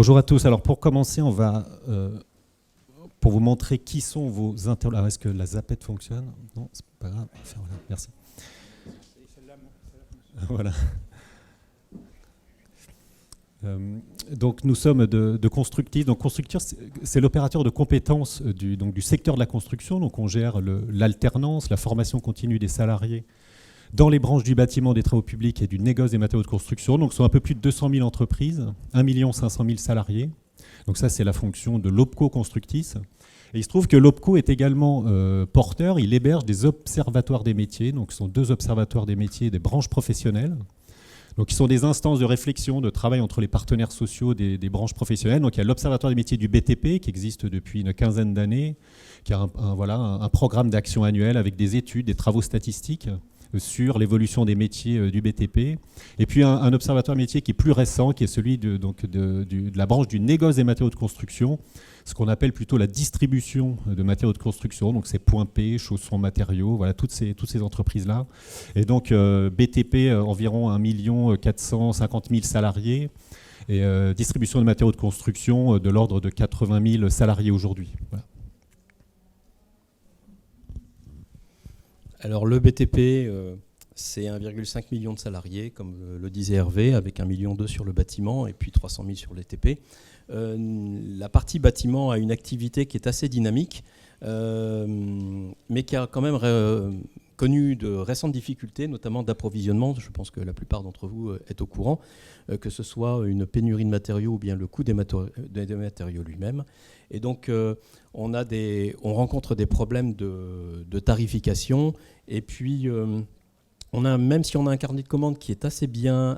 Bonjour à tous. Alors pour commencer, on va, pour vous montrer qui sont vos interlocuteurs. Est-ce que la zapette fonctionne? Non, c'est pas grave. Voilà, merci. Voilà. Donc nous sommes de Constructif. Donc Constructif, c'est l'opérateur de compétences du secteur de la construction. Donc on gère l'alternance, la formation continue des salariés dans les branches du bâtiment, des travaux publics et du négoce des matériaux de construction. Donc ce sont un peu plus de 200 000 entreprises, 1 500 000 salariés. Donc ça, c'est la fonction de l'OPCO Constructis. Et il se trouve que l'OPCO est également porteur. Il héberge des observatoires des métiers. Donc ce sont 2 observatoires des métiers des branches professionnelles. Donc, qui sont des instances de réflexion, de travail entre les partenaires sociaux des branches professionnelles. Donc, il y a l'Observatoire des métiers du BTP qui existe depuis une quinzaine d'années, qui a un programme d'action annuel avec des études, des travaux statistiques sur l'évolution des métiers du BTP. Et puis, un observatoire métier qui est plus récent, qui est celui de la branche du négoce des matériaux de construction, ce qu'on appelle plutôt la distribution de matériaux de construction. Donc, c'est Point P, Chaussons Matériaux, voilà, toutes ces entreprises-là. Et donc, BTP, environ 1 450 000 salariés. Et distribution de matériaux de construction de l'ordre de 80 000 salariés aujourd'hui. Voilà. Alors, le BTP, c'est 1,5 million de salariés, comme le disait Hervé, avec 1,2 million sur le bâtiment et puis 300 000 sur les TP. La partie bâtiment a une activité qui est assez dynamique, mais qui a quand même connu de récentes difficultés, notamment d'approvisionnement. Je pense que la plupart d'entre vous est au courant, que ce soit une pénurie de matériaux ou bien le coût des matériaux lui-même. Et donc, on rencontre des problèmes de tarification. Et puis, même si on a un carnet de commandes qui est assez bien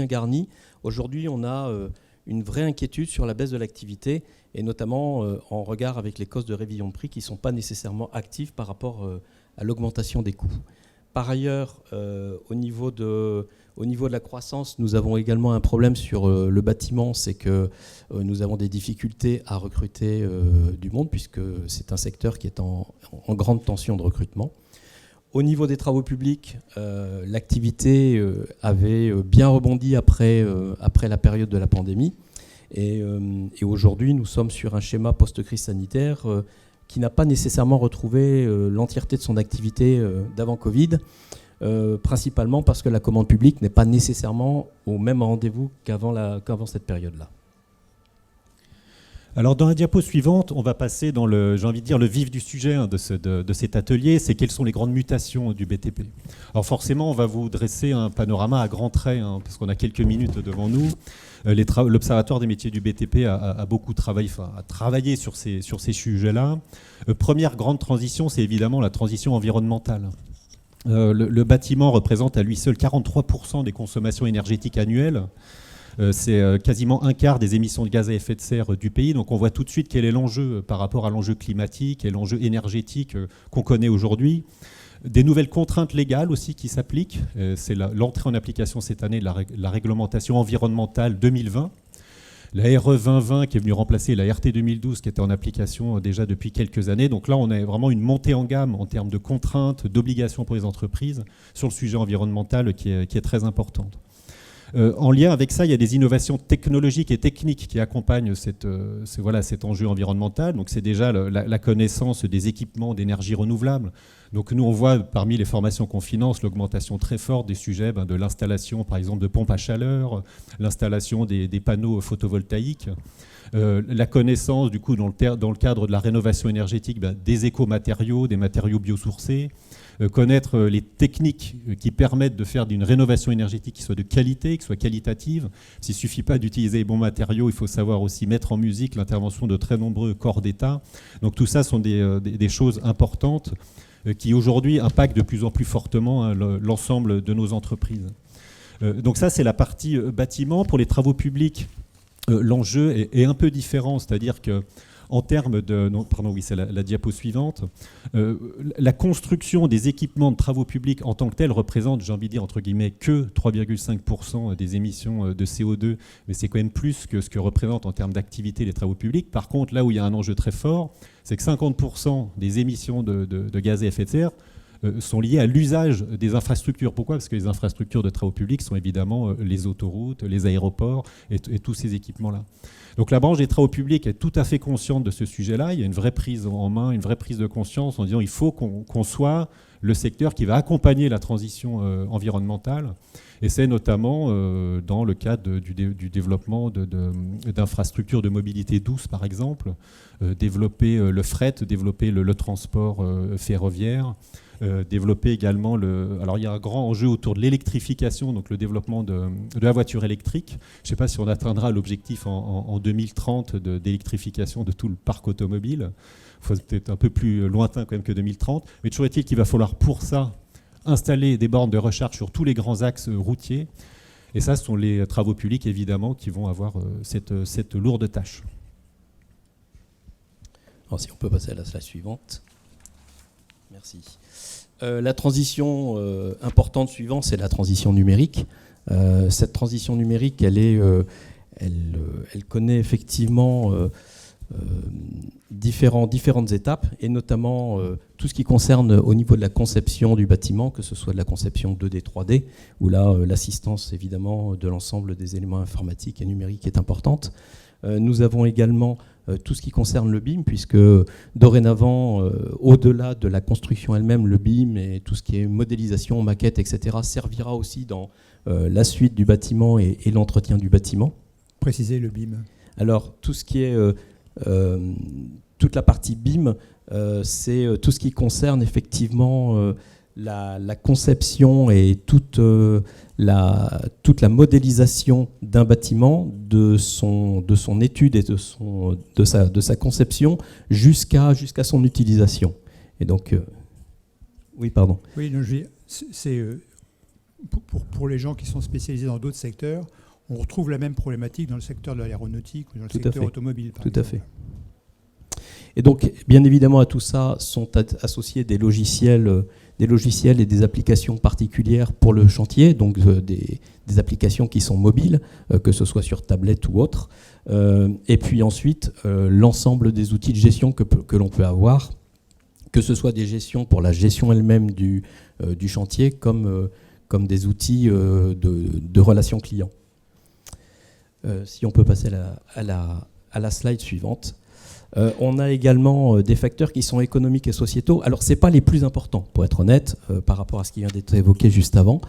garni, aujourd'hui, on a une vraie inquiétude sur la baisse de l'activité, et notamment en regard avec les causes de révision de prix qui ne sont pas nécessairement actives par rapport à l'augmentation des coûts. Par ailleurs, au niveau de la croissance, nous avons également un problème sur le bâtiment, c'est que nous avons des difficultés à recruter du monde, puisque c'est un secteur qui est en grande tension de recrutement. Au niveau des travaux publics, l'activité avait bien rebondi après la période de la pandémie. Et aujourd'hui, nous sommes sur un schéma post-crise sanitaire qui n'a pas nécessairement retrouvé l'entièreté de son activité d'avant Covid, principalement parce que la commande publique n'est pas nécessairement au même rendez-vous qu'avant cette période-là. Alors dans la diapo suivante, on va passer dans le vif du sujet de cet atelier, c'est quelles sont les grandes mutations du BTP. Alors forcément, on va vous dresser un panorama à grands traits, parce qu'on a quelques minutes devant nous. L'Observatoire des métiers du BTP a beaucoup travaillé sur ces sujets-là. Première grande transition, c'est évidemment la transition environnementale. Le bâtiment représente à lui seul 43% des consommations énergétiques annuelles. C'est quasiment un quart des émissions de gaz à effet de serre du pays. Donc on voit tout de suite quel est l'enjeu par rapport à l'enjeu climatique et l'enjeu énergétique qu'on connaît aujourd'hui. Des nouvelles contraintes légales aussi qui s'appliquent. C'est l'entrée en application cette année de la réglementation environnementale 2020. La RE 2020 qui est venue remplacer la RT 2012 qui était en application déjà depuis quelques années. Donc là, on a vraiment une montée en gamme en termes de contraintes, d'obligations pour les entreprises sur le sujet environnemental qui est très importante. En lien avec ça, il y a des innovations technologiques et techniques qui accompagnent cet enjeu environnemental. Donc c'est déjà la connaissance des équipements d'énergie renouvelable. Donc nous, on voit parmi les formations qu'on finance l'augmentation très forte des sujets de l'installation, par exemple, de pompes à chaleur, l'installation des panneaux photovoltaïques, la connaissance, du coup, dans le cadre de la rénovation énergétique, des écomatériaux, des matériaux biosourcés, connaître les techniques qui permettent de faire d'une rénovation énergétique qui soit de qualité, qui soit qualitative. S'il ne suffit pas d'utiliser les bons matériaux, il faut savoir aussi mettre en musique l'intervention de très nombreux corps d'État. Donc tout ça sont des choses importantes qui aujourd'hui impactent de plus en plus fortement l'ensemble de nos entreprises. Donc ça, c'est la partie bâtiment. Pour les travaux publics, l'enjeu est un peu différent, c'est-à-dire que en termes de... Non, pardon, oui, c'est la diapo suivante. La construction des équipements de travaux publics en tant que tel représente, j'ai envie de dire, entre guillemets, que 3,5% des émissions de CO2, mais c'est quand même plus que ce que représentent en termes d'activité les travaux publics. Par contre, là où il y a un enjeu très fort, c'est que 50% des émissions de gaz à effet de serre sont liées à l'usage des infrastructures. Pourquoi ? Parce que les infrastructures de travaux publics sont évidemment les autoroutes, les aéroports et tous ces équipements-là. Donc la branche des travaux publics est tout à fait consciente de ce sujet-là. Il y a une vraie prise en main, une vraie prise de conscience en disant qu'il faut qu'on soit le secteur qui va accompagner la transition environnementale. Et c'est notamment dans le cadre du développement d'infrastructures de mobilité douce, par exemple, développer le fret, développer le transport ferroviaire, développer également Alors il y a un grand enjeu autour de l'électrification, donc le développement de la voiture électrique. Je ne sais pas si on atteindra l'objectif en 2030 d'électrification de tout le parc automobile. Il faut peut-être un peu plus lointain quand même que 2030. Mais toujours est-il qu'il va falloir pour ça installer des bornes de recharge sur tous les grands axes routiers. Et ça, ce sont les travaux publics, évidemment, qui vont avoir cette lourde tâche. Alors, si on peut passer à la slide suivante. Merci. La transition importante suivante, c'est la transition numérique. Cette transition numérique, elle connaît effectivement différentes étapes, et notamment tout ce qui concerne au niveau de la conception du bâtiment, que ce soit de la conception 2D, 3D, où là, l'assistance évidemment de l'ensemble des éléments informatiques et numériques est importante. Nous avons également tout ce qui concerne le BIM, puisque dorénavant, au-delà de la construction elle-même, le BIM et tout ce qui est modélisation, maquette, etc., servira aussi dans la suite du bâtiment et l'entretien du bâtiment. Préciser le BIM. Alors, tout ce qui est toute la partie BIM, c'est tout ce qui concerne effectivement la conception et toute la modélisation d'un bâtiment, de son étude et de sa conception jusqu'à son utilisation. Et donc, oui, pardon. Oui, c'est pour les gens qui sont spécialisés dans d'autres secteurs, on retrouve la même problématique dans le secteur de l'aéronautique ou dans le secteur automobile. Tout à fait. Et donc, bien évidemment, à tout ça sont associés des logiciels et des applications particulières pour le chantier, donc des applications qui sont mobiles, que ce soit sur tablette ou autre. Et puis ensuite, l'ensemble des outils de gestion que l'on peut avoir, que ce soit des gestions pour la gestion elle-même du chantier, comme des outils de relations clients. Si on peut passer à la slide suivante. On a également des facteurs qui sont économiques et sociétaux. Alors, ce n'est pas les plus importants, pour être honnête, par rapport à ce qui vient d'être évoqué juste avant.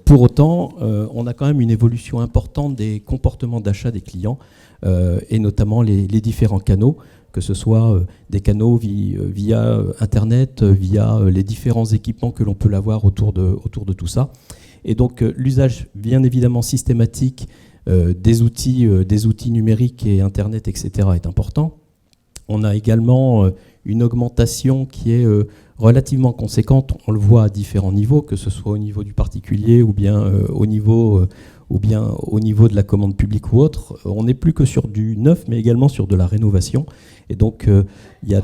Pour autant, on a quand même une évolution importante des comportements d'achat des clients, et notamment les différents canaux, que ce soit des canaux via Internet, via les différents équipements que l'on peut avoir autour de tout ça. Et donc, l'usage, bien évidemment, systématique des outils numériques et Internet, etc., est important. On a également une augmentation qui est relativement conséquente. On le voit à différents niveaux, que ce soit au niveau du particulier ou bien au niveau de la commande publique ou autre. On n'est plus que sur du neuf, mais également sur de la rénovation. Et donc, il y a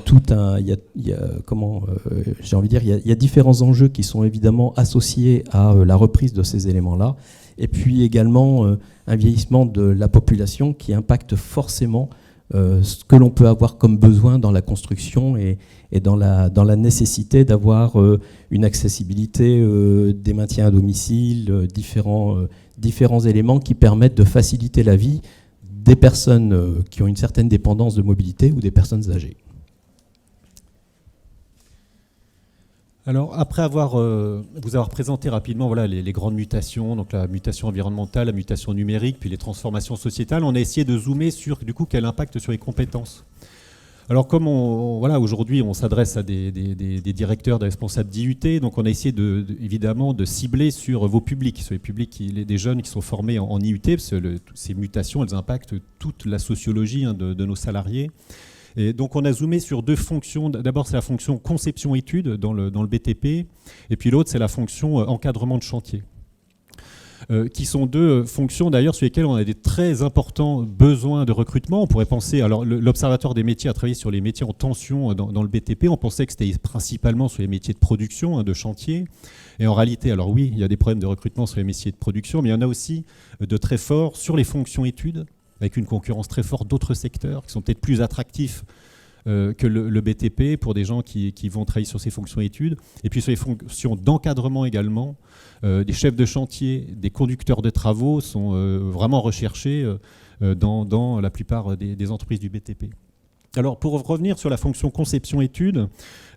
différents enjeux qui sont évidemment associés à la reprise de ces éléments-là. Et puis également un vieillissement de la population qui impacte forcément ce que l'on peut avoir comme besoin dans la construction et dans la nécessité d'avoir une accessibilité des maintiens à domicile, différents éléments qui permettent de faciliter la vie des personnes qui ont une certaine dépendance de mobilité ou des personnes âgées. Alors, après vous avoir présenté rapidement les grandes mutations, donc la mutation environnementale, la mutation numérique, puis les transformations sociétales, on a essayé de zoomer sur du coup quel impact sur les compétences. Alors, comme aujourd'hui on s'adresse à des directeurs, des responsables d'IUT, donc on a essayé évidemment de cibler sur vos publics, sur les publics, des jeunes qui sont formés en IUT, parce que ces mutations, elles impactent toute la sociologie de nos salariés. Et donc on a zoomé sur deux fonctions. D'abord, c'est la fonction conception-étude dans le BTP, et puis l'autre, c'est la fonction encadrement de chantier, qui sont deux fonctions d'ailleurs sur lesquelles on a des très importants besoins de recrutement. On pourrait penser, alors l'Observatoire des métiers a travaillé sur les métiers en tension dans le BTP, on pensait que c'était principalement sur les métiers de production, de chantier, et en réalité, alors oui, il y a des problèmes de recrutement sur les métiers de production, mais il y en a aussi de très forts sur les fonctions études, avec une concurrence très forte d'autres secteurs qui sont peut-être plus attractifs que le BTP pour des gens qui vont travailler sur ces fonctions études, et puis sur les fonctions d'encadrement également. Des chefs de chantier, des conducteurs de travaux sont vraiment recherchés dans la plupart des entreprises du BTP. Alors, pour revenir sur la fonction conception-étude,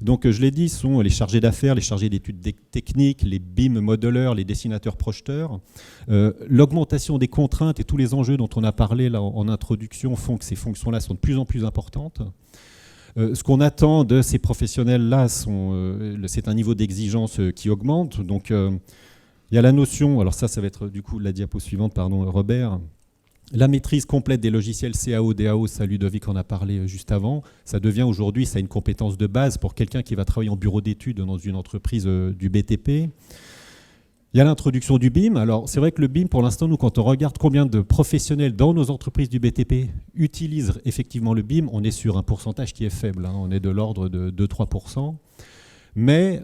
donc je l'ai dit, sont les chargés d'affaires, les chargés d'études techniques, les BIM modeleurs, les dessinateurs-projeteurs. L'augmentation des contraintes et tous les enjeux dont on a parlé là, en introduction font que ces fonctions-là sont de plus en plus importantes. Ce qu'on attend de ces professionnels-là, c'est un niveau d'exigence qui augmente. Donc, il y a la notion, alors ça va être du coup la diapo suivante, pardon, Robert. La maîtrise complète des logiciels CAO, DAO, ça Ludovic en a parlé juste avant, ça devient aujourd'hui, ça a une compétence de base pour quelqu'un qui va travailler en bureau d'études dans une entreprise du BTP. Il y a l'introduction du BIM. Alors c'est vrai que le BIM, pour l'instant, nous, quand on regarde combien de professionnels dans nos entreprises du BTP utilisent effectivement le BIM, on est sur un pourcentage qui est faible, hein, on est de l'ordre de 2-3%. Mais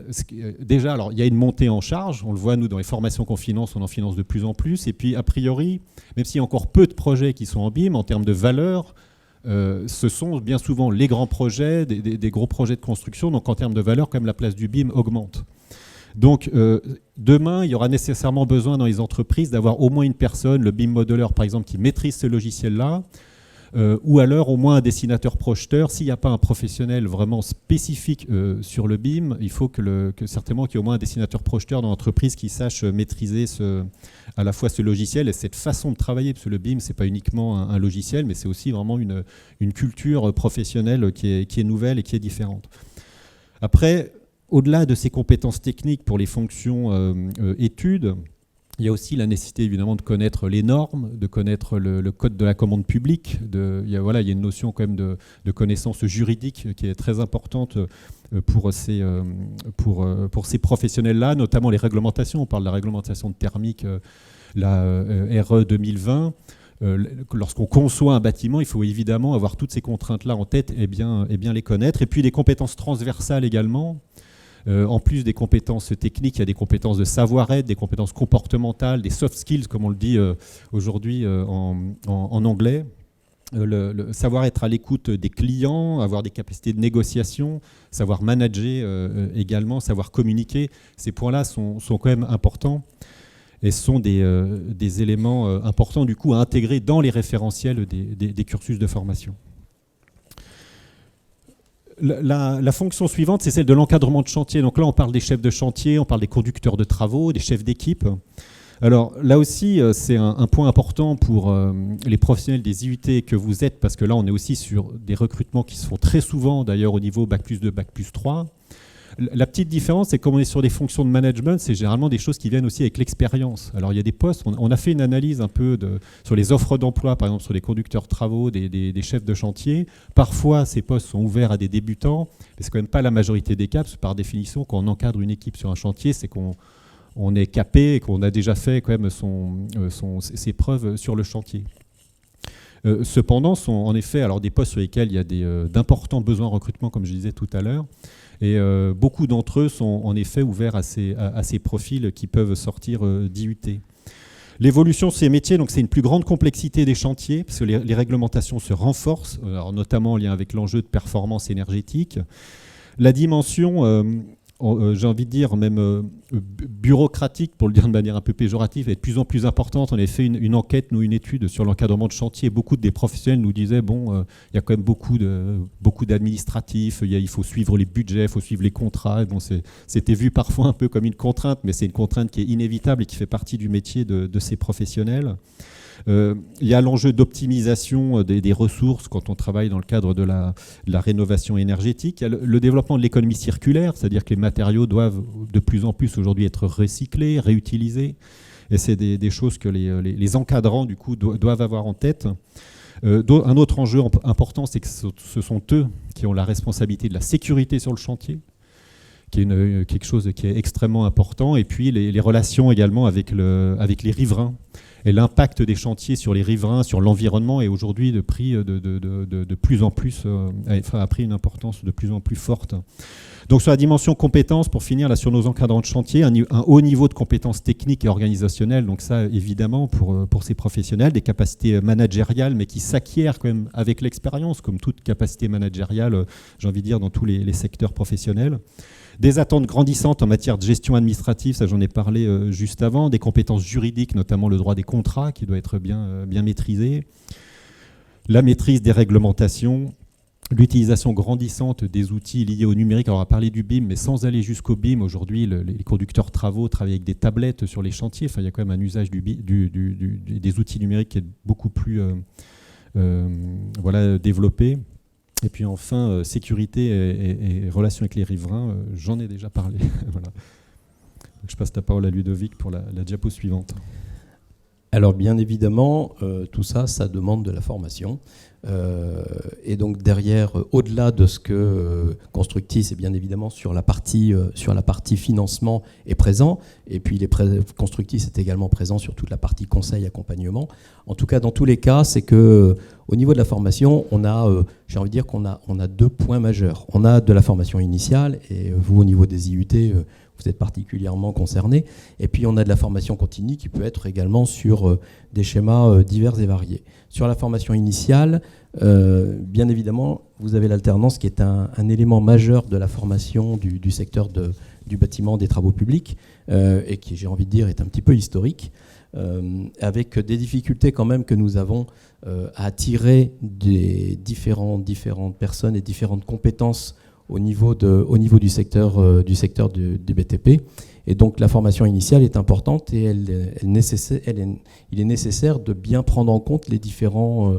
déjà, alors, il y a une montée en charge, on le voit nous dans les formations qu'on finance, on en finance de plus en plus, et puis a priori, même s'il y a encore peu de projets qui sont en BIM, en termes de valeur, ce sont bien souvent les grands projets, des gros projets de construction, donc en termes de valeur, quand même la place du BIM augmente. Donc demain, il y aura nécessairement besoin dans les entreprises d'avoir au moins une personne, le BIM modeler par exemple, qui maîtrise ce logiciel-là, ou alors au moins un dessinateur-projeteur. S'il n'y a pas un professionnel vraiment spécifique sur le BIM, il faut certainement qu'il y ait au moins un dessinateur-projeteur dans l'entreprise qui sache maîtriser à la fois ce logiciel et cette façon de travailler, parce que le BIM, ce n'est pas uniquement un logiciel, mais c'est aussi vraiment une culture professionnelle qui est nouvelle et qui est différente. Après, au-delà de ces compétences techniques pour les fonctions études, il y a aussi la nécessité évidemment de connaître les normes, de connaître le code de la commande publique. Il y a une notion quand même de connaissance juridique qui est très importante pour ces professionnels-là, notamment les réglementations. On parle de la réglementation thermique, la RE 2020. Lorsqu'on conçoit un bâtiment, il faut évidemment avoir toutes ces contraintes-là en tête et bien les connaître. Et puis des compétences transversales également. En plus des compétences techniques, il y a des compétences de savoir-être, des compétences comportementales, des soft skills, comme on le dit aujourd'hui en anglais. Le savoir être à l'écoute des clients, avoir des capacités de négociation, savoir manager également, savoir communiquer. Ces points-là sont quand même importants et sont des éléments importants du coup à intégrer dans les référentiels des cursus de formation. La fonction suivante, c'est celle de l'encadrement de chantier. Donc là, on parle des chefs de chantier, on parle des conducteurs de travaux, des chefs d'équipe. Alors là aussi, c'est un point important pour les professionnels des IUT que vous êtes, parce que là, on est aussi sur des recrutements qui se font très souvent, d'ailleurs, au niveau Bac+2, Bac+3. La petite différence, c'est que comme on est sur des fonctions de management, c'est généralement des choses qui viennent aussi avec l'expérience. Alors il y a des postes, on a fait une analyse un peu sur les offres d'emploi, par exemple sur les conducteurs de travaux, des chefs de chantier. Parfois, ces postes sont ouverts à des débutants, mais c'est quand même pas la majorité des cas, parce que par définition, quand on encadre une équipe sur un chantier, c'est qu'on est capé et qu'on a déjà fait quand même ses preuves sur le chantier. Cependant, sont en effet alors des postes sur lesquels il y a d'importants besoins en recrutement, comme je disais tout à l'heure. Et beaucoup d'entre eux sont en effet ouverts à ces profils qui peuvent sortir d'IUT. L'évolution de ces métiers, donc c'est une plus grande complexité des chantiers, parce que les réglementations se renforcent, alors notamment en lien avec l'enjeu de performance énergétique. La dimension, j'ai envie de dire même bureaucratique, pour le dire de manière un peu péjorative, est de plus en plus importante. On a fait une enquête, une étude sur l'encadrement de chantier. Beaucoup des professionnels nous disaient, il y a quand même beaucoup d'administratifs, il faut suivre les budgets, il faut suivre les contrats. Bon, c'était vu parfois un peu comme une contrainte, mais c'est une contrainte qui est inévitable et qui fait partie du métier de ces professionnels. Il y a l'enjeu d'optimisation des ressources quand on travaille dans le cadre de la rénovation énergétique. Il y a le développement de l'économie circulaire, c'est-à-dire que les matériaux doivent de plus en plus aujourd'hui être recyclés, réutilisés. Et c'est des choses que les encadrants du coup doivent avoir en tête. Un autre enjeu important, c'est que ce sont eux qui ont la responsabilité de la sécurité sur le chantier, qui est quelque chose qui est extrêmement important. Et puis les relations également avec les riverains. Et l'impact des chantiers sur les riverains, sur l'environnement est aujourd'hui a pris une importance de plus en plus forte. Donc sur la dimension compétences, pour finir là sur nos encadrants de chantier, un haut niveau de compétences techniques et organisationnelles, donc ça évidemment pour ces professionnels, des capacités managériales, mais qui s'acquièrent quand même avec l'expérience, comme toute capacité managériale, j'ai envie de dire, dans tous les secteurs professionnels. Des attentes grandissantes en matière de gestion administrative, ça j'en ai parlé juste avant, des compétences juridiques, notamment le droit des contrats qui doit être bien maîtrisé, la maîtrise des réglementations, l'utilisation grandissante des outils liés au numérique. Alors on va parler du BIM, mais sans aller jusqu'au BIM, aujourd'hui les conducteurs travaux travaillent avec des tablettes sur les chantiers, enfin, il y a quand même un usage des outils numériques qui est beaucoup plus développé. Et puis enfin, sécurité et relations avec les riverains, j'en ai déjà parlé. Voilà. Donc, je passe la parole à Ludovic pour la diapo suivante. Alors bien évidemment, tout ça, ça demande de la formation. Et donc derrière, au-delà de ce que Constructis, et bien évidemment sur la partie financement est présent, et puis Constructis est également présent sur toute la partie conseil, accompagnement. En tout cas, dans tous les cas, c'est que au niveau de la formation, on a, j'ai envie de dire qu'on a 2 points majeurs. On a de la formation initiale, et vous au niveau des IUT, vous êtes particulièrement concernés. Et puis on a de la formation continue qui peut être également sur des schémas divers et variés. Sur la formation initiale, bien évidemment, vous avez l'alternance qui est un élément majeur de la formation du secteur du bâtiment, des travaux publics, et qui, j'ai envie de dire, est un petit peu historique, avec des difficultés quand même que nous avons à attirer des différentes personnes et différentes compétences au niveau du secteur du BTP. Et donc la formation initiale est importante et il est nécessaire de bien prendre en compte les différents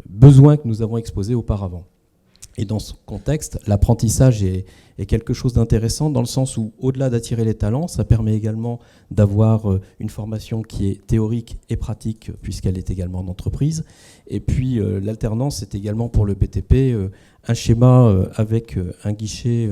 besoins que nous avons exposés auparavant. Et dans ce contexte, l'apprentissage est quelque chose d'intéressant dans le sens où, au-delà d'attirer les talents, ça permet également d'avoir une formation qui est théorique et pratique, puisqu'elle est également d'entreprise. Et puis, l'alternance est également pour le BTP un schéma avec un guichet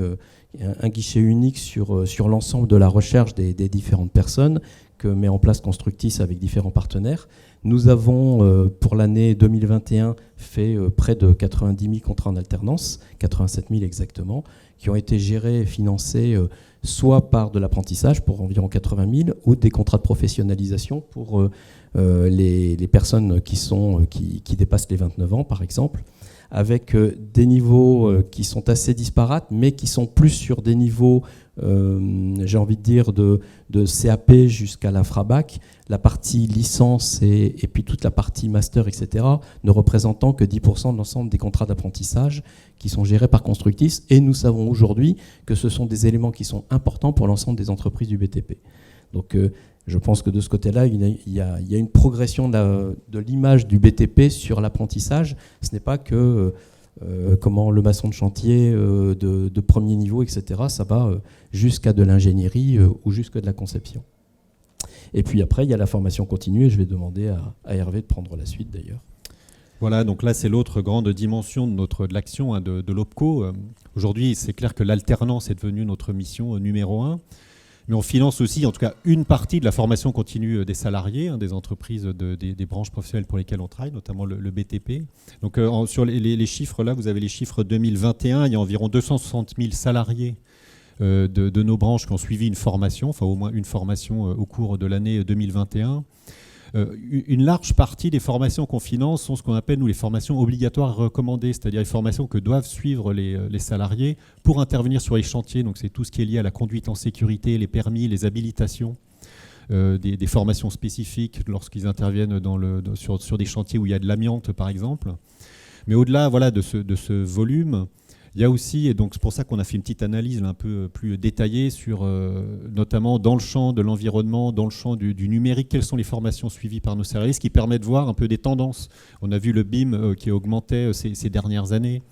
unique sur l'ensemble de la recherche des différentes personnes que met en place Constructis avec différents partenaires. Nous avons, pour l'année 2021, fait près de 90 000 contrats en alternance, 87 000 exactement, qui ont été gérés et financés soit par de l'apprentissage pour environ 80 000 ou des contrats de professionnalisation pour les personnes qui dépassent les 29 ans, par exemple, avec des niveaux qui sont assez disparates, mais qui sont plus sur des niveaux, j'ai envie de dire, de CAP jusqu'à l'infrabac, la partie licence et puis toute la partie master, etc., ne représentant que 10% de l'ensemble des contrats d'apprentissage qui sont gérés par Constructis. Et nous savons aujourd'hui que ce sont des éléments qui sont importants pour l'ensemble des entreprises du BTP. Donc, je pense que de ce côté-là, il y a une progression de l'image du BTP sur l'apprentissage. Ce n'est pas que le maçon de chantier de premier niveau, etc. Ça va jusqu'à de l'ingénierie ou jusqu'à de la conception. Et puis après, il y a la formation continue et je vais demander à Hervé de prendre la suite d'ailleurs. Voilà, donc là c'est l'autre grande dimension de l'action de l'OPCO. Aujourd'hui, c'est clair que l'alternance est devenue notre mission numéro 1. Mais on finance aussi, en tout cas, une partie de la formation continue des salariés, des entreprises, des branches professionnelles pour lesquelles on travaille, notamment le BTP. Donc, sur les chiffres, là, vous avez les chiffres 2021. Il y a environ 260 000 salariés de nos branches qui ont suivi une formation, enfin au moins une formation au cours de l'année 2021. Une large partie des formations qu'on finance sont ce qu'on appelle, nous, les formations obligatoires recommandées, c'est-à-dire les formations que doivent suivre les salariés pour intervenir sur les chantiers. Donc c'est tout ce qui est lié à la conduite en sécurité, les permis, les habilitations, des formations spécifiques lorsqu'ils interviennent sur des chantiers où il y a de l'amiante, par exemple. Mais au-delà de ce volume, il y a aussi, et donc c'est pour ça qu'on a fait une petite analyse un peu plus détaillée sur, notamment dans le champ de l'environnement, dans le champ du numérique, quelles sont les formations suivies par nos salariés, ce qui permet de voir un peu des tendances. On a vu le BIM qui augmentait ces dernières années.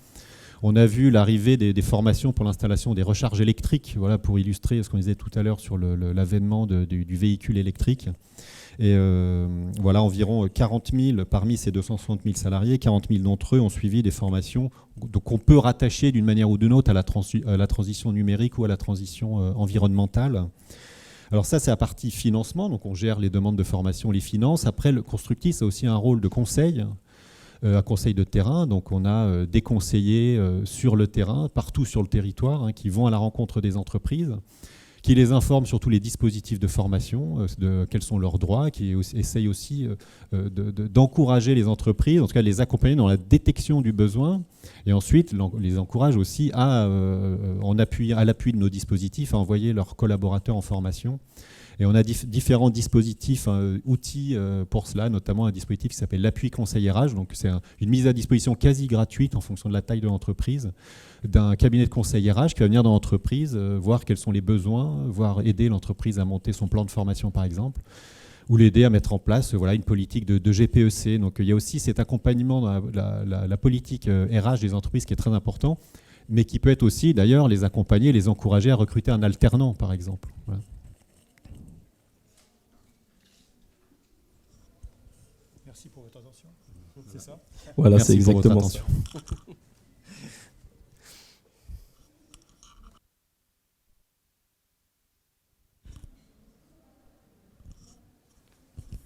On a vu l'arrivée des formations pour l'installation des recharges électriques, pour illustrer ce qu'on disait tout à l'heure sur l'avènement du véhicule électrique. Et voilà, environ 40 000 parmi ces 260 000 salariés, 40 000 d'entre eux ont suivi des formations qu'on peut rattacher d'une manière ou d'une autre à la transition numérique ou à la transition environnementale. Alors ça, c'est la partie financement, donc on gère les demandes de formation, les finances. Après, le Constructis a aussi un rôle de conseil, un conseil de terrain. Donc on a des conseillers sur le terrain, partout sur le territoire, qui vont à la rencontre des entreprises, qui les informent sur tous les dispositifs de formation, de quels sont leurs droits, qui essayent aussi d'encourager les entreprises, en tout cas les accompagner dans la détection du besoin, et ensuite les encourage aussi à l'appui de nos dispositifs, à envoyer leurs collaborateurs en formation. Et on a différents dispositifs, outils pour cela, notamment un dispositif qui s'appelle l'appui conseil RH. Donc c'est une mise à disposition quasi gratuite en fonction de la taille de l'entreprise, d'un cabinet de conseil RH qui va venir dans l'entreprise, voir quels sont les besoins, voir aider l'entreprise à monter son plan de formation par exemple, ou l'aider à mettre en place une politique de GPEC. Donc il y a aussi cet accompagnement dans la politique RH des entreprises qui est très important, mais qui peut être aussi d'ailleurs les accompagner, les encourager à recruter un alternant par exemple. Voilà. Merci pour votre attention. C'est ça ? Voilà, Merci c'est exactement ça.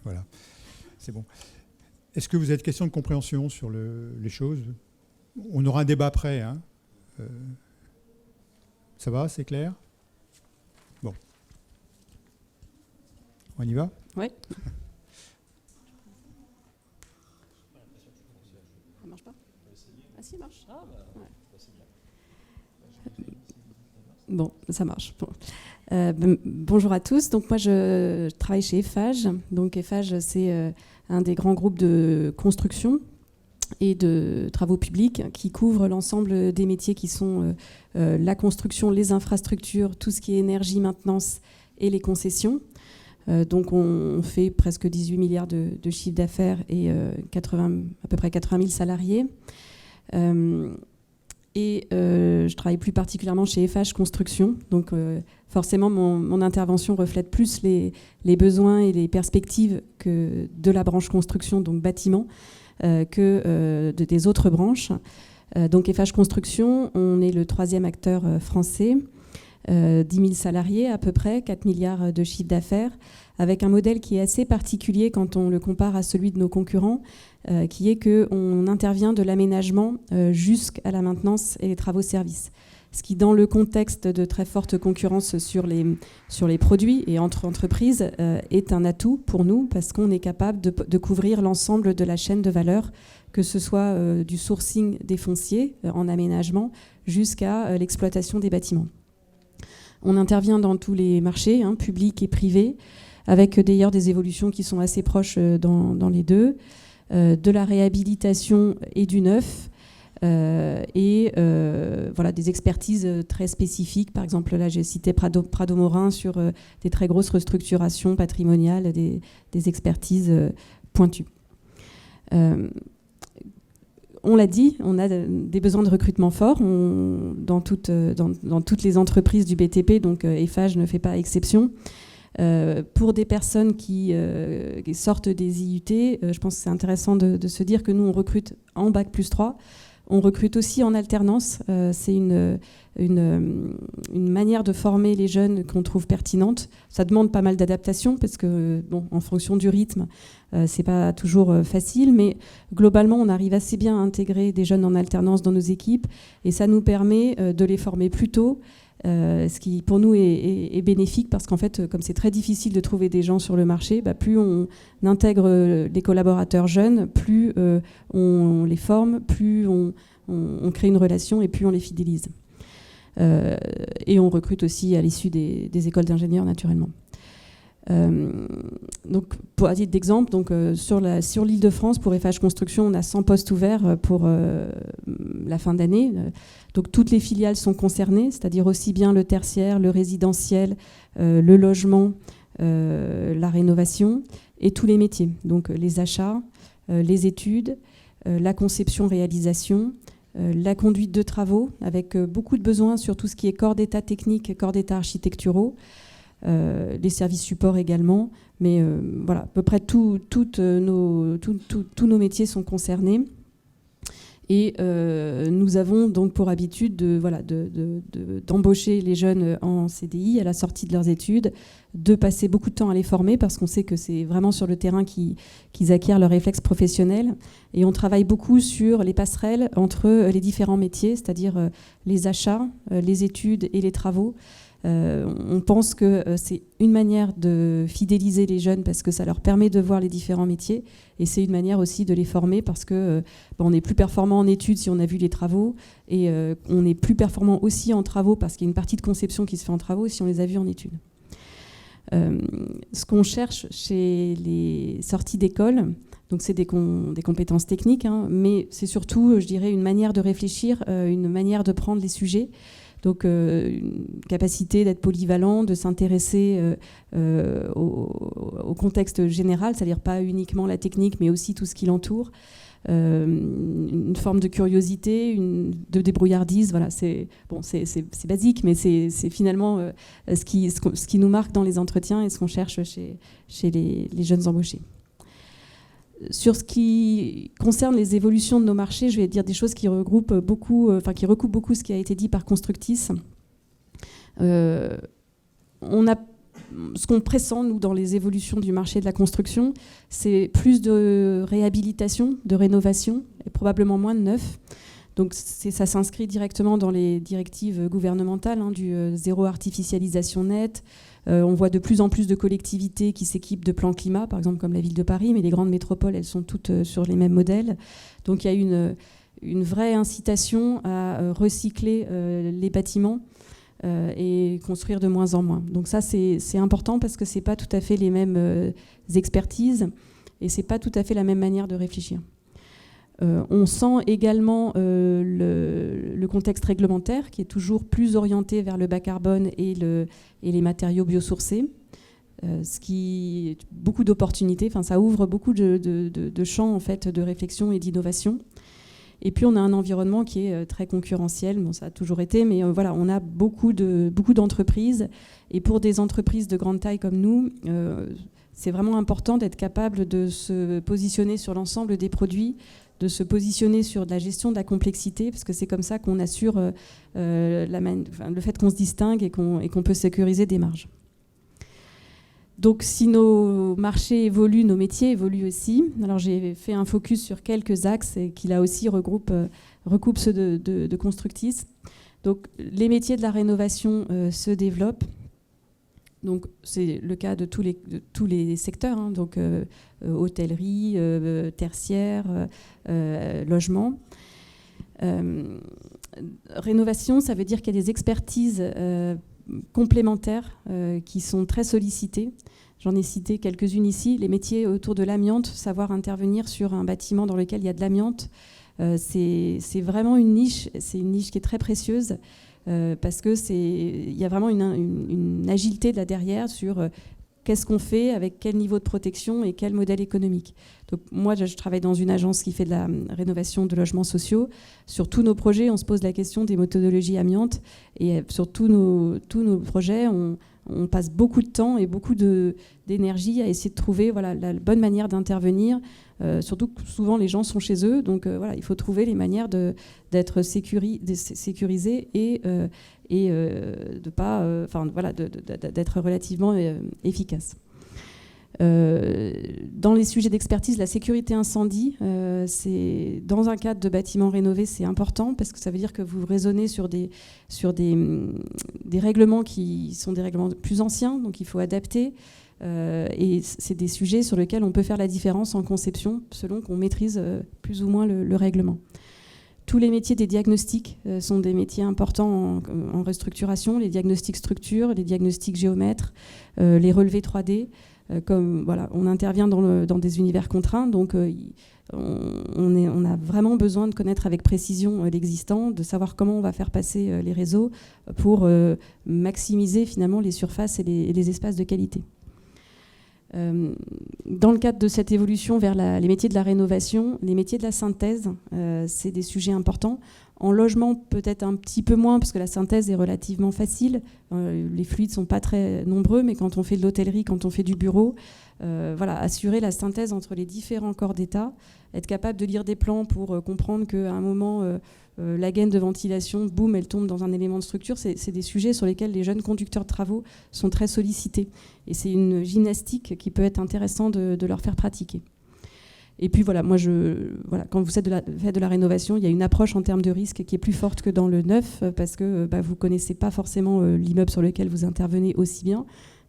Voilà, c'est bon. Est-ce que vous avez des questions de compréhension sur les choses ? On aura un débat après. Hein. Ça va, c'est clair ? Bon. On y va ? Oui. Ça marche pas ? Ah si, ça marche. Ouais. Bon, ça marche. Bon. Bonjour à tous. Donc moi, je travaille chez Eiffage. Donc Eiffage, c'est un des grands groupes de construction et de travaux publics qui couvre l'ensemble des métiers qui sont la construction, les infrastructures, tout ce qui est énergie, maintenance et les concessions. Donc on fait presque 18 milliards de chiffre d'affaires et à peu près 80 000 salariés. Je travaille plus particulièrement chez Eiffage Construction. Donc forcément, mon intervention reflète plus les besoins et les perspectives que de la branche construction, donc bâtiment, que des autres branches. Donc Eiffage Construction, on est le 3e acteur français, 10 000 salariés à peu près, 4 milliards de chiffre d'affaires, avec un modèle qui est assez particulier quand on le compare à celui de nos concurrents, qui est qu'on intervient de l'aménagement jusqu'à la maintenance et les travaux-services. Ce qui, dans le contexte de très forte concurrence sur les produits et entre entreprises, est un atout pour nous parce qu'on est capable de couvrir l'ensemble de la chaîne de valeur, que ce soit du sourcing des fonciers en aménagement jusqu'à l'exploitation des bâtiments. On intervient dans tous les marchés, publics et privés, avec d'ailleurs des évolutions qui sont assez proches dans les deux, de la réhabilitation et du neuf, et des expertises très spécifiques. Par exemple, là, j'ai cité Prado Morin sur des très grosses restructurations patrimoniales, des expertises pointues. On l'a dit, on a des besoins de recrutement forts dans toutes les entreprises du BTP, donc Eiffage ne fait pas exception. Pour des personnes qui sortent des IUT, je pense que c'est intéressant de se dire que nous, on recrute en Bac+3. On recrute aussi en alternance. C'est une manière de former les jeunes qu'on trouve pertinente. Ça demande pas mal d'adaptation parce que, en fonction du rythme, c'est pas toujours facile. Mais globalement, on arrive assez bien à intégrer des jeunes en alternance dans nos équipes et ça nous permet de les former plus tôt. Ce qui pour nous est bénéfique parce qu'en fait, comme c'est très difficile de trouver des gens sur le marché, plus on intègre les collaborateurs jeunes, plus on les forme, plus on crée une relation et plus on les fidélise. Et on recrute aussi à l'issue des écoles d'ingénieurs naturellement. Donc, à titre d'exemple, sur l'Île-de-France, pour Eiffage Construction, on a 100 postes ouverts pour la fin d'année. Donc toutes les filiales sont concernées, c'est-à-dire aussi bien le tertiaire, le résidentiel, le logement, la rénovation et tous les métiers. Donc les achats, les études, la conception-réalisation, la conduite de travaux, avec beaucoup de besoins sur tout ce qui est corps d'état technique, corps d'état architecturaux, les services supports également. Mais voilà, à peu près tous nos métiers sont concernés. Et nous avons donc pour habitude d'embaucher les jeunes en CDI à la sortie de leurs études, de passer beaucoup de temps à les former parce qu'on sait que c'est vraiment sur le terrain qu'ils acquièrent leurs réflexes professionnels. Et on travaille beaucoup sur les passerelles entre les différents métiers, c'est-à-dire les achats, les études et les travaux. On pense que c'est une manière de fidéliser les jeunes parce que ça leur permet de voir les différents métiers et c'est une manière aussi de les former parce que on est plus performant en études si on a vu les travaux et on est plus performant aussi en travaux parce qu'il y a une partie de conception qui se fait en travaux si on les a vus en études. Ce qu'on cherche chez les sorties d'école, donc c'est des compétences techniques, hein, mais c'est surtout, je dirais, une manière de réfléchir, une manière de prendre les sujets. Donc une capacité d'être polyvalent, de s'intéresser au contexte général, c'est-à-dire pas uniquement la technique, mais aussi tout ce qui l'entoure. Une forme de curiosité, de débrouillardise, voilà, c'est basique, mais c'est finalement ce qui nous marque dans les entretiens et ce qu'on cherche chez les jeunes embauchés. Sur ce qui concerne les évolutions de nos marchés, je vais dire des choses qui recoupent beaucoup ce qui a été dit par Constructis. Ce qu'on pressent, nous, dans les évolutions du marché de la construction, c'est plus de réhabilitation, de rénovation, et probablement moins de neuf. Donc ça s'inscrit directement dans les directives gouvernementales du zéro artificialisation nette. On voit de plus en plus de collectivités qui s'équipent de plans climat, par exemple comme la ville de Paris, mais les grandes métropoles, elles sont toutes sur les mêmes modèles. Donc il y a une vraie incitation à recycler les bâtiments et construire de moins en moins. Donc ça, c'est important parce que ce n'est pas tout à fait les mêmes expertises et ce n'est pas tout à fait la même manière de réfléchir. On sent également le contexte réglementaire qui est toujours plus orienté vers le bas carbone et les matériaux biosourcés, ce qui beaucoup d'opportunités, enfin ça ouvre beaucoup de champs en fait, de réflexion et d'innovation. Et puis on a un environnement qui est très concurrentiel, bon, ça a toujours été, mais voilà, on a beaucoup d'entreprises. Et pour des entreprises de grande taille comme nous, c'est vraiment important d'être capable de se positionner sur l'ensemble des produits, de se positionner sur de la gestion de la complexité, parce que c'est comme ça qu'on assure le fait qu'on se distingue et qu'on peut sécuriser des marges. Donc si nos marchés évoluent, nos métiers évoluent aussi. Alors j'ai fait un focus sur quelques axes et qui là aussi recoupe ceux de Constructis. Donc les métiers de la rénovation se développent. Donc c'est le cas de tous les secteurs, hein, donc hôtellerie, tertiaire, logement. Rénovation, ça veut dire qu'il y a des expertises complémentaires qui sont très sollicitées. J'en ai cité quelques-unes ici. Les métiers autour de l'amiante, savoir intervenir sur un bâtiment dans lequel il y a de l'amiante, c'est vraiment une niche. C'est une niche qui est très précieuse. Parce qu'il y a vraiment une agilité de là derrière sur qu'est-ce qu'on fait, avec quel niveau de protection et quel modèle économique. Donc moi, je travaille dans une agence qui fait de la rénovation de logements sociaux. Sur tous nos projets, on se pose la question des méthodologies amiantes. Et sur tous nos projets, on passe beaucoup de temps et beaucoup d'énergie à essayer de trouver la bonne manière d'intervenir. Surtout que souvent les gens sont chez eux, donc il faut trouver les manières d'être sécurisés et d'être relativement efficace. Dans les sujets d'expertise, la sécurité incendie, c'est dans un cadre de bâtiments rénovés, c'est important parce que ça veut dire que vous raisonnez sur des règlements qui sont des règlements plus anciens, donc il faut adapter. Et c'est des sujets sur lesquels on peut faire la différence en conception selon qu'on maîtrise plus ou moins le règlement. Tous les métiers des diagnostics sont des métiers importants en restructuration, les diagnostics structures, les diagnostics géomètres, les relevés 3D. On intervient dans des univers contraints, donc on a vraiment besoin de connaître avec précision l'existant, de savoir comment on va faire passer les réseaux pour maximiser finalement les surfaces et les espaces de qualité. Dans le cadre de cette évolution vers les métiers de la rénovation, les métiers de la synthèse, c'est des sujets importants. En logement, peut-être un petit peu moins, parce que la synthèse est relativement facile. Les fluides ne sont pas très nombreux, mais quand on fait de l'hôtellerie, quand on fait du bureau, assurer la synthèse entre les différents corps d'État, être capable de lire des plans pour comprendre qu'à un moment, la gaine de ventilation, boum, elle tombe dans un élément de structure, c'est des sujets sur lesquels les jeunes conducteurs de travaux sont très sollicités. Et c'est une gymnastique qui peut être intéressant de leur faire pratiquer. Et puis quand vous faites de la rénovation, il y a une approche en termes de risque qui est plus forte que dans le neuf, parce que vous ne connaissez pas forcément l'immeuble sur lequel vous intervenez aussi bien.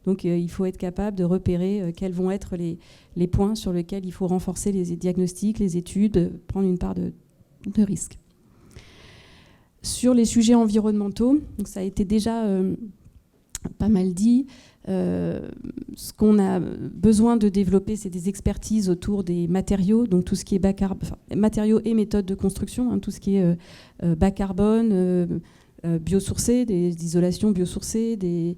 Donc il faut être capable de repérer quels vont être les points sur lesquels il faut renforcer les diagnostics, les études, prendre une part de risque. Sur les sujets environnementaux, donc ça a été déjà pas mal dit. Ce qu'on a besoin de développer, c'est des expertises autour des matériaux, donc tout ce qui est matériaux et méthodes de construction, tout ce qui est bas carbone, biosourcés, des isolations biosourcées, des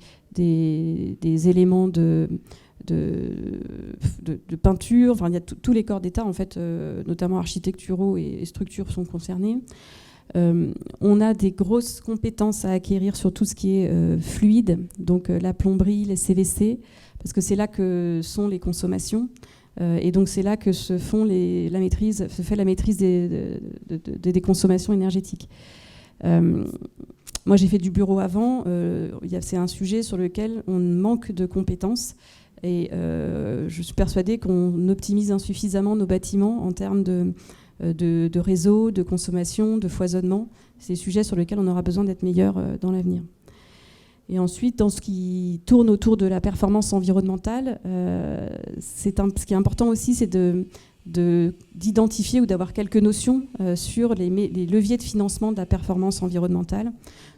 éléments de peinture. Enfin, il y a tous les corps d'État, en fait, notamment architecturaux et structures sont concernés. On a des grosses compétences à acquérir sur tout ce qui est fluide, donc la plomberie, les CVC, parce que c'est là que sont les consommations, et donc c'est là que se fait la maîtrise des consommations énergétiques. Moi j'ai fait du bureau avant, c'est un sujet sur lequel on manque de compétences, et je suis persuadée qu'on optimise insuffisamment nos bâtiments en termes de réseau, de consommation, de foisonnement. C'est des sujets sur lesquels on aura besoin d'être meilleur dans l'avenir. Et ensuite, dans ce qui tourne autour de la performance environnementale, ce qui est important aussi, c'est d'identifier ou d'avoir quelques notions sur les leviers de financement de la performance environnementale.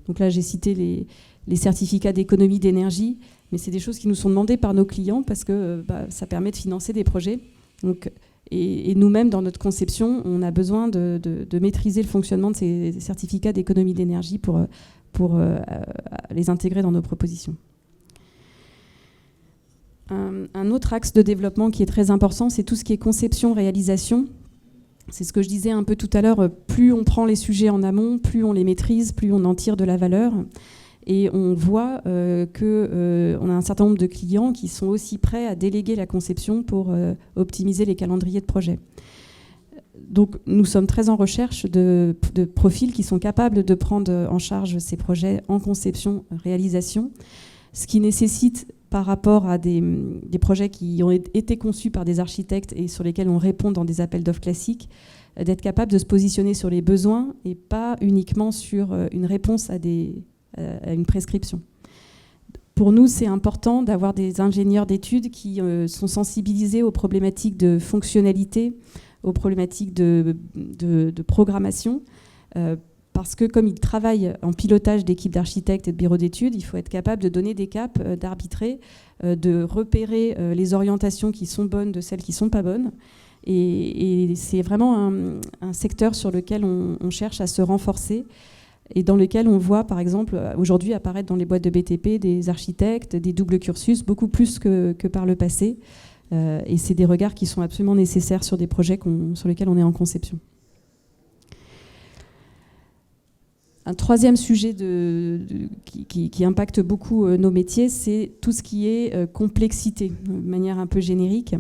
Donc là, j'ai cité les certificats d'économie d'énergie, mais c'est des choses qui nous sont demandées par nos clients parce que ça permet de financer des projets. Donc, et nous-mêmes, dans notre conception, on a besoin de maîtriser le fonctionnement de ces certificats d'économie d'énergie pour les intégrer dans nos propositions. Un autre axe de développement qui est très important, c'est tout ce qui est conception-réalisation. C'est ce que je disais un peu tout à l'heure, plus on prend les sujets en amont, plus on les maîtrise, plus on en tire de la valeur. Et on voit qu'on a un certain nombre de clients qui sont aussi prêts à déléguer la conception pour optimiser les calendriers de projet. Donc nous sommes très en recherche de profils qui sont capables de prendre en charge ces projets en conception-réalisation, ce qui nécessite, par rapport à des projets qui ont été conçus par des architectes et sur lesquels on répond dans des appels d'offres classiques, d'être capable de se positionner sur les besoins et pas uniquement sur une réponse à une prescription. Pour nous, c'est important d'avoir des ingénieurs d'études qui sont sensibilisés aux problématiques de fonctionnalité, aux problématiques de programmation, parce que comme ils travaillent en pilotage d'équipes d'architectes et de bureaux d'études, il faut être capable de donner des caps, d'arbitrer, de repérer les orientations qui sont bonnes de celles qui ne sont pas bonnes. Et c'est vraiment un secteur sur lequel on cherche à se renforcer et dans lequel on voit, par exemple, aujourd'hui apparaître dans les boîtes de BTP des architectes, des doubles cursus, beaucoup plus que par le passé. Et c'est des regards qui sont absolument nécessaires sur des projets sur lesquels on est en conception. Un troisième sujet qui impacte beaucoup nos métiers, c'est tout ce qui est complexité, de manière un peu générique.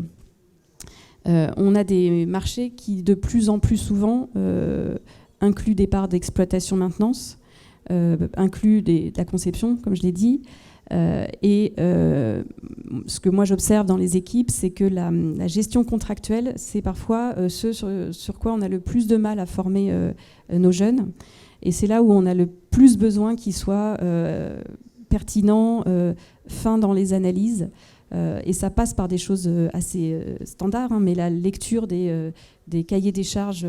On a des marchés qui, de plus en plus souvent, incluent des parts d'exploitation-maintenance, incluent de la conception, comme je l'ai dit. Ce que moi j'observe dans les équipes, c'est que la gestion contractuelle, c'est parfois ce sur quoi on a le plus de mal à former nos jeunes. Et c'est là où on a le plus besoin qu'ils soient pertinents, fins dans les analyses. Et ça passe par des choses assez standards, mais la lecture des cahiers des charges,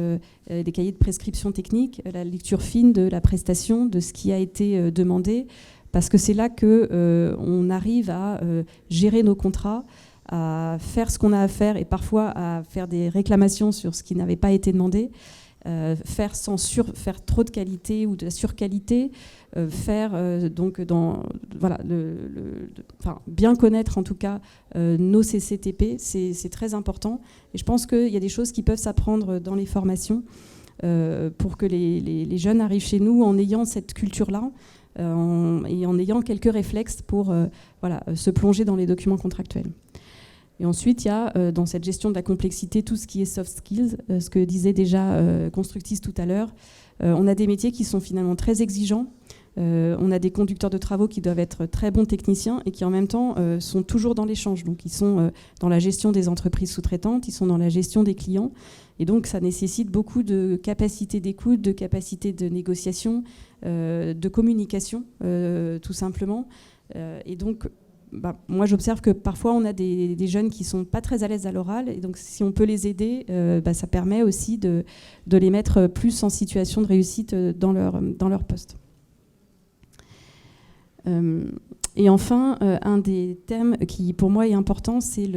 des cahiers de prescription technique, la lecture fine de la prestation, de ce qui a été demandé, parce que c'est là qu'on arrive à gérer nos contrats, à faire ce qu'on a à faire et parfois à faire des réclamations sur ce qui n'avait pas été demandé. Faire trop de qualité ou de la surqualité, bien connaître en tout cas nos CCTP, c'est très important. Et je pense qu'il y a des choses qui peuvent s'apprendre dans les formations. pour que les jeunes arrivent chez nous en ayant cette culture-là et en ayant quelques réflexes pour se plonger dans les documents contractuels. Et ensuite, il y a dans cette gestion de la complexité tout ce qui est soft skills, ce que disait déjà Constructis tout à l'heure. On a des métiers qui sont finalement très exigeants. On a des conducteurs de travaux qui doivent être très bons techniciens et qui en même temps sont toujours dans l'échange. Donc ils sont dans la gestion des entreprises sous-traitantes, ils sont dans la gestion des clients. Et donc ça nécessite beaucoup de capacité d'écoute, de capacité de négociation, de communication, tout simplement. Et donc moi j'observe que parfois on a des jeunes qui ne sont pas très à l'aise à l'oral. Et donc si on peut les aider, ça permet aussi de les mettre plus en situation de réussite dans leur poste. Et enfin, un des thèmes qui pour moi est important, c'est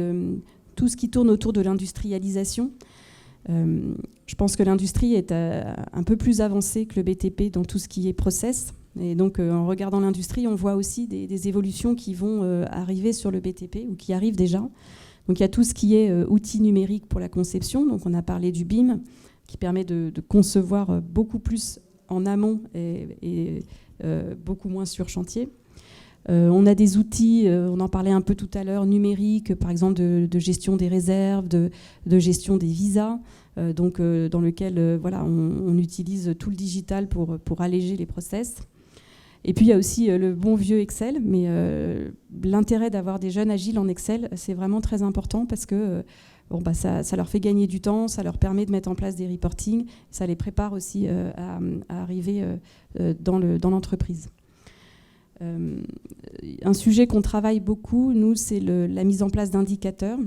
tout ce qui tourne autour de l'industrialisation. Je pense que l'industrie est un peu plus avancée que le BTP dans tout ce qui est process. Et donc en regardant l'industrie, on voit aussi des évolutions qui vont arriver sur le BTP ou qui arrivent déjà. Donc il y a tout ce qui est outils numériques pour la conception. Donc on a parlé du BIM qui permet de concevoir beaucoup plus en amont et beaucoup moins sur chantier. On a des outils, on en parlait un peu tout à l'heure, numériques, par exemple de gestion des réserves, de gestion des visas, dans lequel on utilise tout le digital pour alléger les process. Et puis il y a aussi le bon vieux Excel, mais l'intérêt d'avoir des jeunes agiles en Excel, c'est vraiment très important parce que ça leur fait gagner du temps, ça leur permet de mettre en place des reportings, ça les prépare aussi à arriver dans l'entreprise. Un sujet qu'on travaille beaucoup, nous, c'est la mise en place d'indicateurs.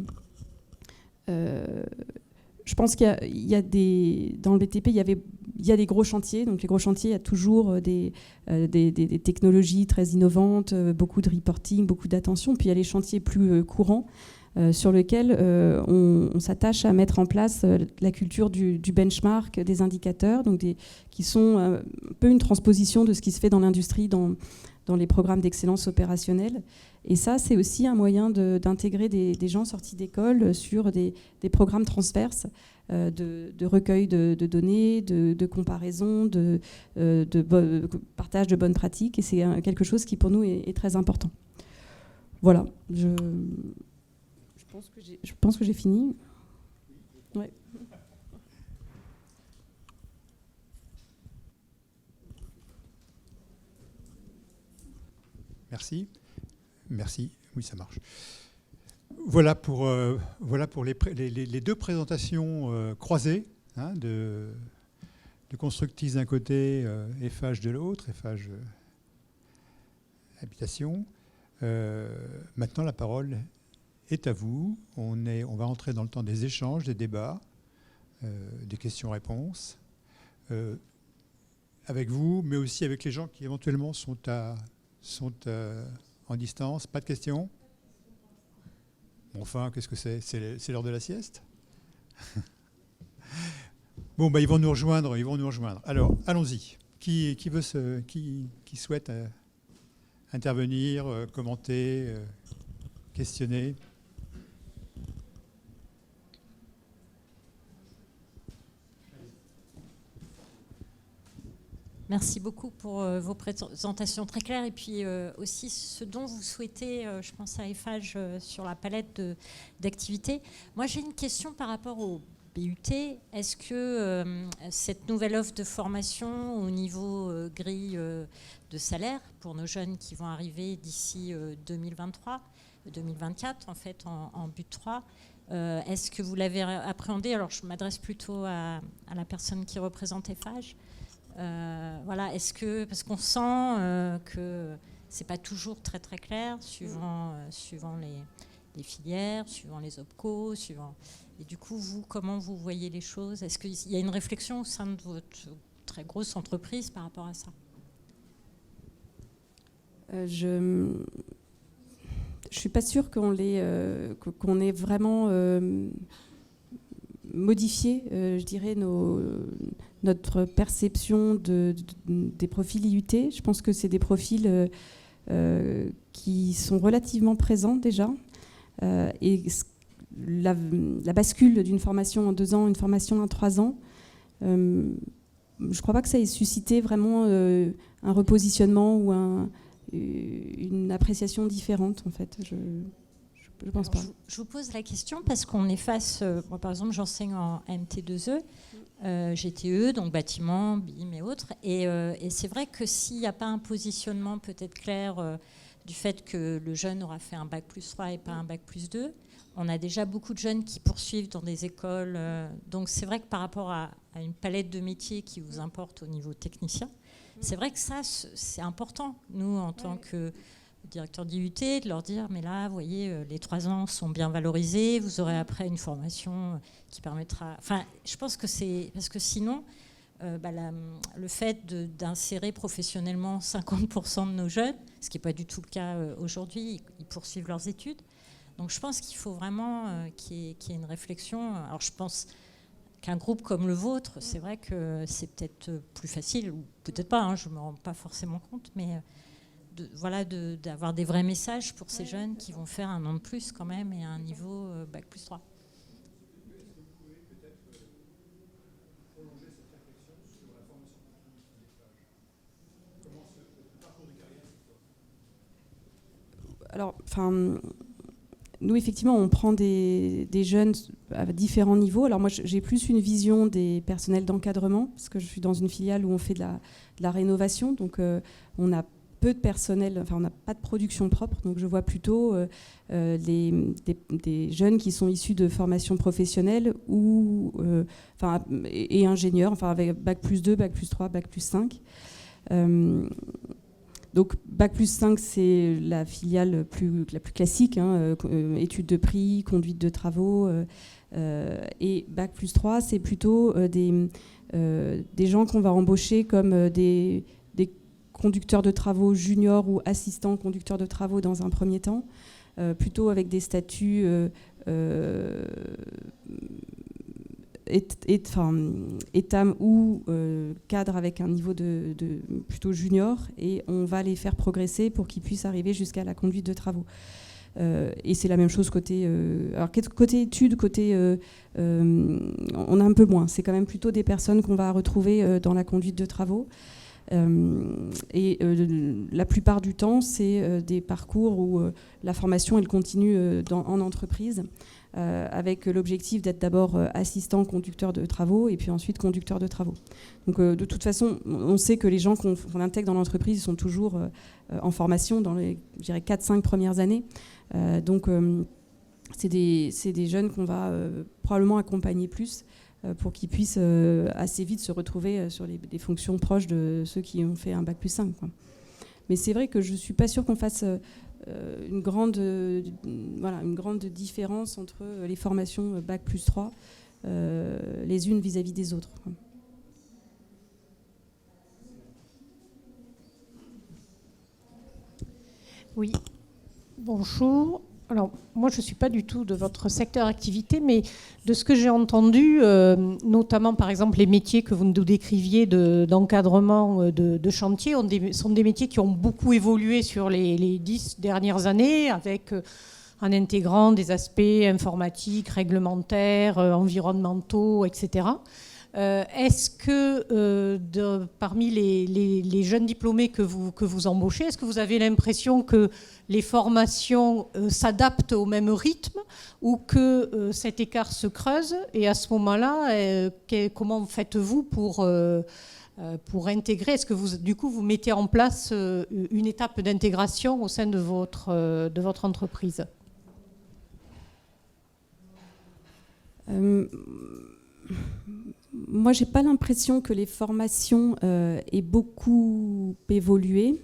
Je pense qu'il y a dans le BTP, il y a des gros chantiers. Donc les gros chantiers, il y a toujours des technologies très innovantes, beaucoup de reporting, beaucoup d'attention. Puis il y a les chantiers plus courants sur lesquels on s'attache à mettre en place la culture du benchmark, des indicateurs, donc qui sont un peu une transposition de ce qui se fait dans l'industrie, dans les programmes d'excellence opérationnelle. Et ça, c'est aussi un moyen d'intégrer des gens sortis d'école sur des programmes transverses de recueil de données, de comparaison, de partage de bonnes pratiques. Et c'est quelque chose qui, pour nous, est très important. Voilà. Je pense que j'ai fini. Ouais. Merci. Oui, ça marche. Voilà pour les deux présentations croisées de Constructis d'un côté, Eiffage de l'autre, Eiffage Habitation. Maintenant, la parole est à vous. On va entrer dans le temps des échanges, des débats, des questions-réponses, avec vous, mais aussi avec les gens qui éventuellement sont en distance. Pas de questions? Enfin, qu'est-ce que c'est? C'est l'heure de la sieste? Bon, ils vont nous rejoindre. Alors, allons-y. Qui souhaite intervenir, commenter, questionner? Merci beaucoup pour vos présentations très claires et puis aussi ce dont vous souhaitez, je pense à Eiffage, sur la palette d'activités. Moi, j'ai une question par rapport au BUT. Est-ce que cette nouvelle offre de formation au niveau grille de salaire pour nos jeunes qui vont arriver d'ici 2024, en fait, en but 3, est-ce que vous l'avez appréhendé? Alors, je m'adresse plutôt à la personne qui représente Eiffage. Est-ce que, parce qu'on sent que c'est pas toujours très très clair suivant les filières, suivant les OPCO, et du coup vous, comment vous voyez les choses? Est-ce qu'il y a une réflexion au sein de votre très grosse entreprise par rapport à ça? Je suis pas sûre qu'on ait vraiment modifié, je dirais, notre perception des profils IUT. Je pense que c'est des profils qui sont relativement présents déjà. Et la bascule d'une formation en 2 ans, une formation en 3 ans, Je ne crois pas que ça ait suscité vraiment un repositionnement ou une appréciation différente, en fait. Je ne pense pas. Je vous pose la question parce qu'on est face... moi, par exemple, j'enseigne en MT2E, GTE, donc bâtiment, BIM et autres. Et c'est vrai que s'il n'y a pas un positionnement peut-être clair du fait que le jeune aura fait un bac+3 et pas un bac+2, on a déjà beaucoup de jeunes qui poursuivent dans des écoles. Donc c'est vrai que par rapport à une palette de métiers qui vous importe au niveau technicien, c'est vrai que ça, c'est important, nous, en tant que directeur d'IUT, de leur dire, mais là, vous voyez, les 3 ans sont bien valorisés, vous aurez après une formation qui permettra... Enfin, je pense que c'est... Parce que sinon, le fait d'insérer professionnellement 50% de nos jeunes, ce qui n'est pas du tout le cas aujourd'hui, ils poursuivent leurs études. Donc je pense qu'il faut vraiment qu'il y ait une réflexion. Alors je pense qu'un groupe comme le vôtre, c'est vrai que c'est peut-être plus facile, ou peut-être pas, hein, je ne me rends pas forcément compte, mais d'avoir des vrais messages pour ces jeunes qui vont faire un an de plus quand même et un niveau bac+3. Alors, nous, effectivement, on prend des jeunes à différents niveaux. Alors moi, j'ai plus une vision des personnels d'encadrement, parce que je suis dans une filiale où on fait de la rénovation. Donc, on a peu de personnel, enfin, on n'a pas de production propre. Donc, je vois plutôt des jeunes qui sont issus de formations professionnelles et ingénieurs, enfin, avec bac+2, bac+3, bac+5. Donc bac+5, c'est la filiale la plus classique, hein, études de prix, conduite de travaux. Et bac+3, c'est plutôt des gens qu'on va embaucher comme des conducteurs de travaux juniors ou assistants conducteurs de travaux dans un premier temps, plutôt avec des statuts étam ou cadre avec un niveau de plutôt junior, et on va les faire progresser pour qu'ils puissent arriver jusqu'à la conduite de travaux. Et c'est la même chose côté études, on a un peu moins. C'est quand même plutôt des personnes qu'on va retrouver dans la conduite de travaux. La plupart du temps, c'est des parcours où la formation elle continue en entreprise, avec l'objectif d'être d'abord assistant conducteur de travaux et puis ensuite conducteur de travaux. Donc de toute façon, on sait que les gens qu'on intègre dans l'entreprise sont toujours en formation dans les 4-5 premières années. Donc c'est des jeunes qu'on va probablement accompagner plus pour qu'ils puissent assez vite se retrouver sur des fonctions proches de ceux qui ont fait un bac+5, quoi. Mais c'est vrai que je ne suis pas sûre qu'on fasse une grande différence entre les formations bac+3 les unes vis-à-vis des autres, quoi. Oui, bonjour. Alors, moi, je ne suis pas du tout de votre secteur d'activité, mais de ce que j'ai entendu, notamment, par exemple, les métiers que vous nous décriviez d'encadrement de chantier sont des métiers qui ont beaucoup évolué sur les 10 dernières années, avec, en intégrant des aspects informatiques, réglementaires, environnementaux, etc. Est-ce que parmi les jeunes diplômés que vous embauchez, est-ce que vous avez l'impression que les formations s'adaptent au même rythme, ou que cet écart se creuse? Et à ce moment-là, comment faites-vous pour intégrer? Est-ce que vous mettez en place une étape d'intégration au sein de votre entreprise? Moi, j'ai pas l'impression que les formations aient beaucoup évolué.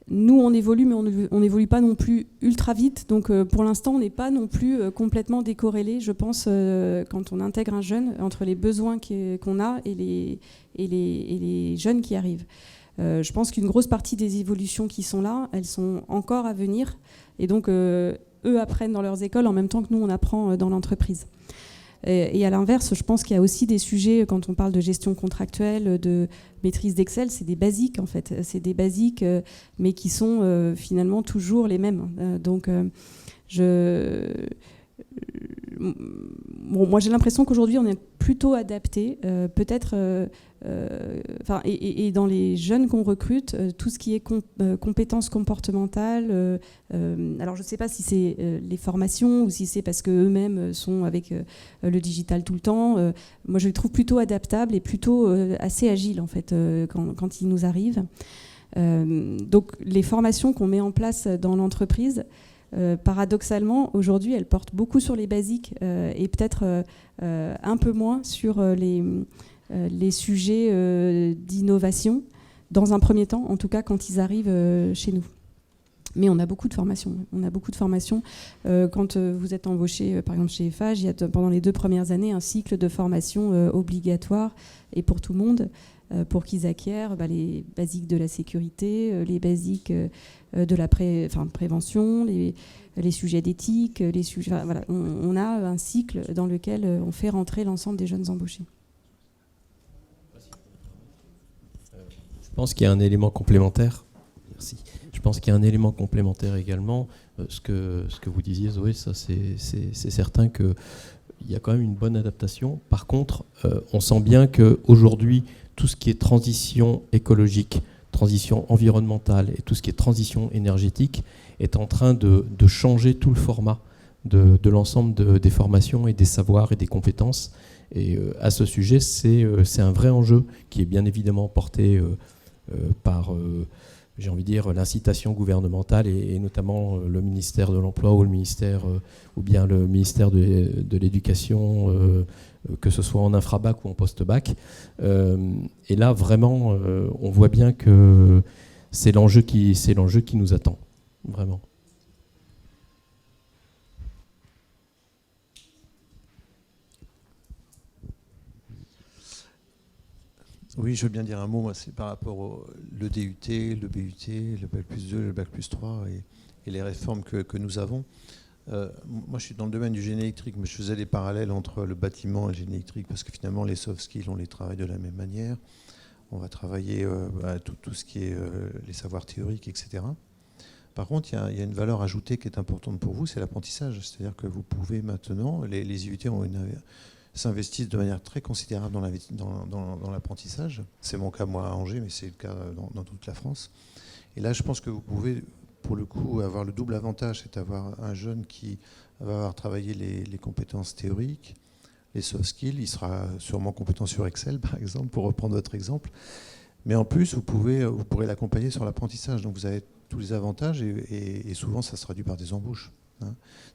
Nous, on évolue, mais on n'évolue pas non plus ultra vite. Donc, pour l'instant, on n'est pas non plus complètement décorrélé, je pense, quand on intègre un jeune, entre les besoins qu'on a et les jeunes qui arrivent. Je pense qu'une grosse partie des évolutions qui sont là, elles sont encore à venir. Et donc, eux apprennent dans leurs écoles en même temps que nous, on apprend dans l'entreprise. Et à l'inverse, je pense qu'il y a aussi des sujets, quand on parle de gestion contractuelle, de maîtrise d'Excel, c'est des basiques en fait. C'est des basiques, mais qui sont finalement toujours les mêmes. Donc, moi j'ai l'impression qu'aujourd'hui on est plutôt adapté, peut-être, et dans les jeunes qu'on recrute, tout ce qui est compétences comportementales, alors je ne sais pas si c'est les formations ou si c'est parce qu'eux-mêmes sont avec le digital tout le temps, moi je les trouve plutôt adaptables et plutôt assez agiles en fait quand ils nous arrivent. Donc les formations qu'on met en place dans l'entreprise, paradoxalement, aujourd'hui, elles portent beaucoup sur les basiques et peut-être un peu moins sur les sujets d'innovation, dans un premier temps, en tout cas quand ils arrivent chez nous. Mais on a beaucoup de formations. Quand vous êtes embauché, par exemple chez FH, il y a pendant les 2 premières années un cycle de formation obligatoire et pour tout le monde, pour qu'ils acquièrent les basiques de la sécurité, les basiques de la prévention, les sujets d'éthique, les sujets. Voilà, on a un cycle dans lequel on fait rentrer l'ensemble des jeunes embauchés. Je pense qu'il y a un élément complémentaire. Merci. Je pense qu'il y a un élément complémentaire également. Ce que vous disiez, Zoé, ça c'est certain qu'il y a quand même une bonne adaptation. Par contre, on sent bien qu'aujourd'hui, tout ce qui est transition écologique, transition environnementale et tout ce qui est transition énergétique est en train de changer tout le format de l'ensemble des formations et des savoirs et des compétences. Et à ce sujet, c'est un vrai enjeu qui est bien évidemment porté par, j'ai envie de dire, l'incitation gouvernementale et notamment le ministère de l'Emploi ou bien le ministère de l'Éducation, que ce soit en infrabac ou en post-bac. Et là, vraiment, on voit bien que c'est l'enjeu qui nous attend, vraiment. Oui, je veux bien dire un mot. Moi, c'est par rapport au DUT, le BUT, le Bac+2, le Bac+3 et les réformes que nous avons. Moi, je suis dans le domaine du génie électrique, mais je faisais des parallèles entre le bâtiment et le génie électrique, parce que finalement, les soft skills, on les travaille de la même manière. On va travailler tout ce qui est les savoirs théoriques, etc. Par contre, il y a une valeur ajoutée qui est importante pour vous, c'est l'apprentissage. C'est-à-dire que vous pouvez maintenant, les IUT s'investissent de manière très considérable dans l'apprentissage. C'est mon cas, moi, à Angers, mais c'est le cas dans toute la France. Et là, je pense que vous pouvez, pour le coup, avoir le double avantage, c'est d'avoir un jeune qui va avoir travaillé les compétences théoriques, les soft skills. Il sera sûrement compétent sur Excel, par exemple, pour reprendre votre exemple. Mais en plus, vous pourrez l'accompagner sur l'apprentissage. Donc, vous avez tous les avantages et souvent, ça se traduit par des embauches.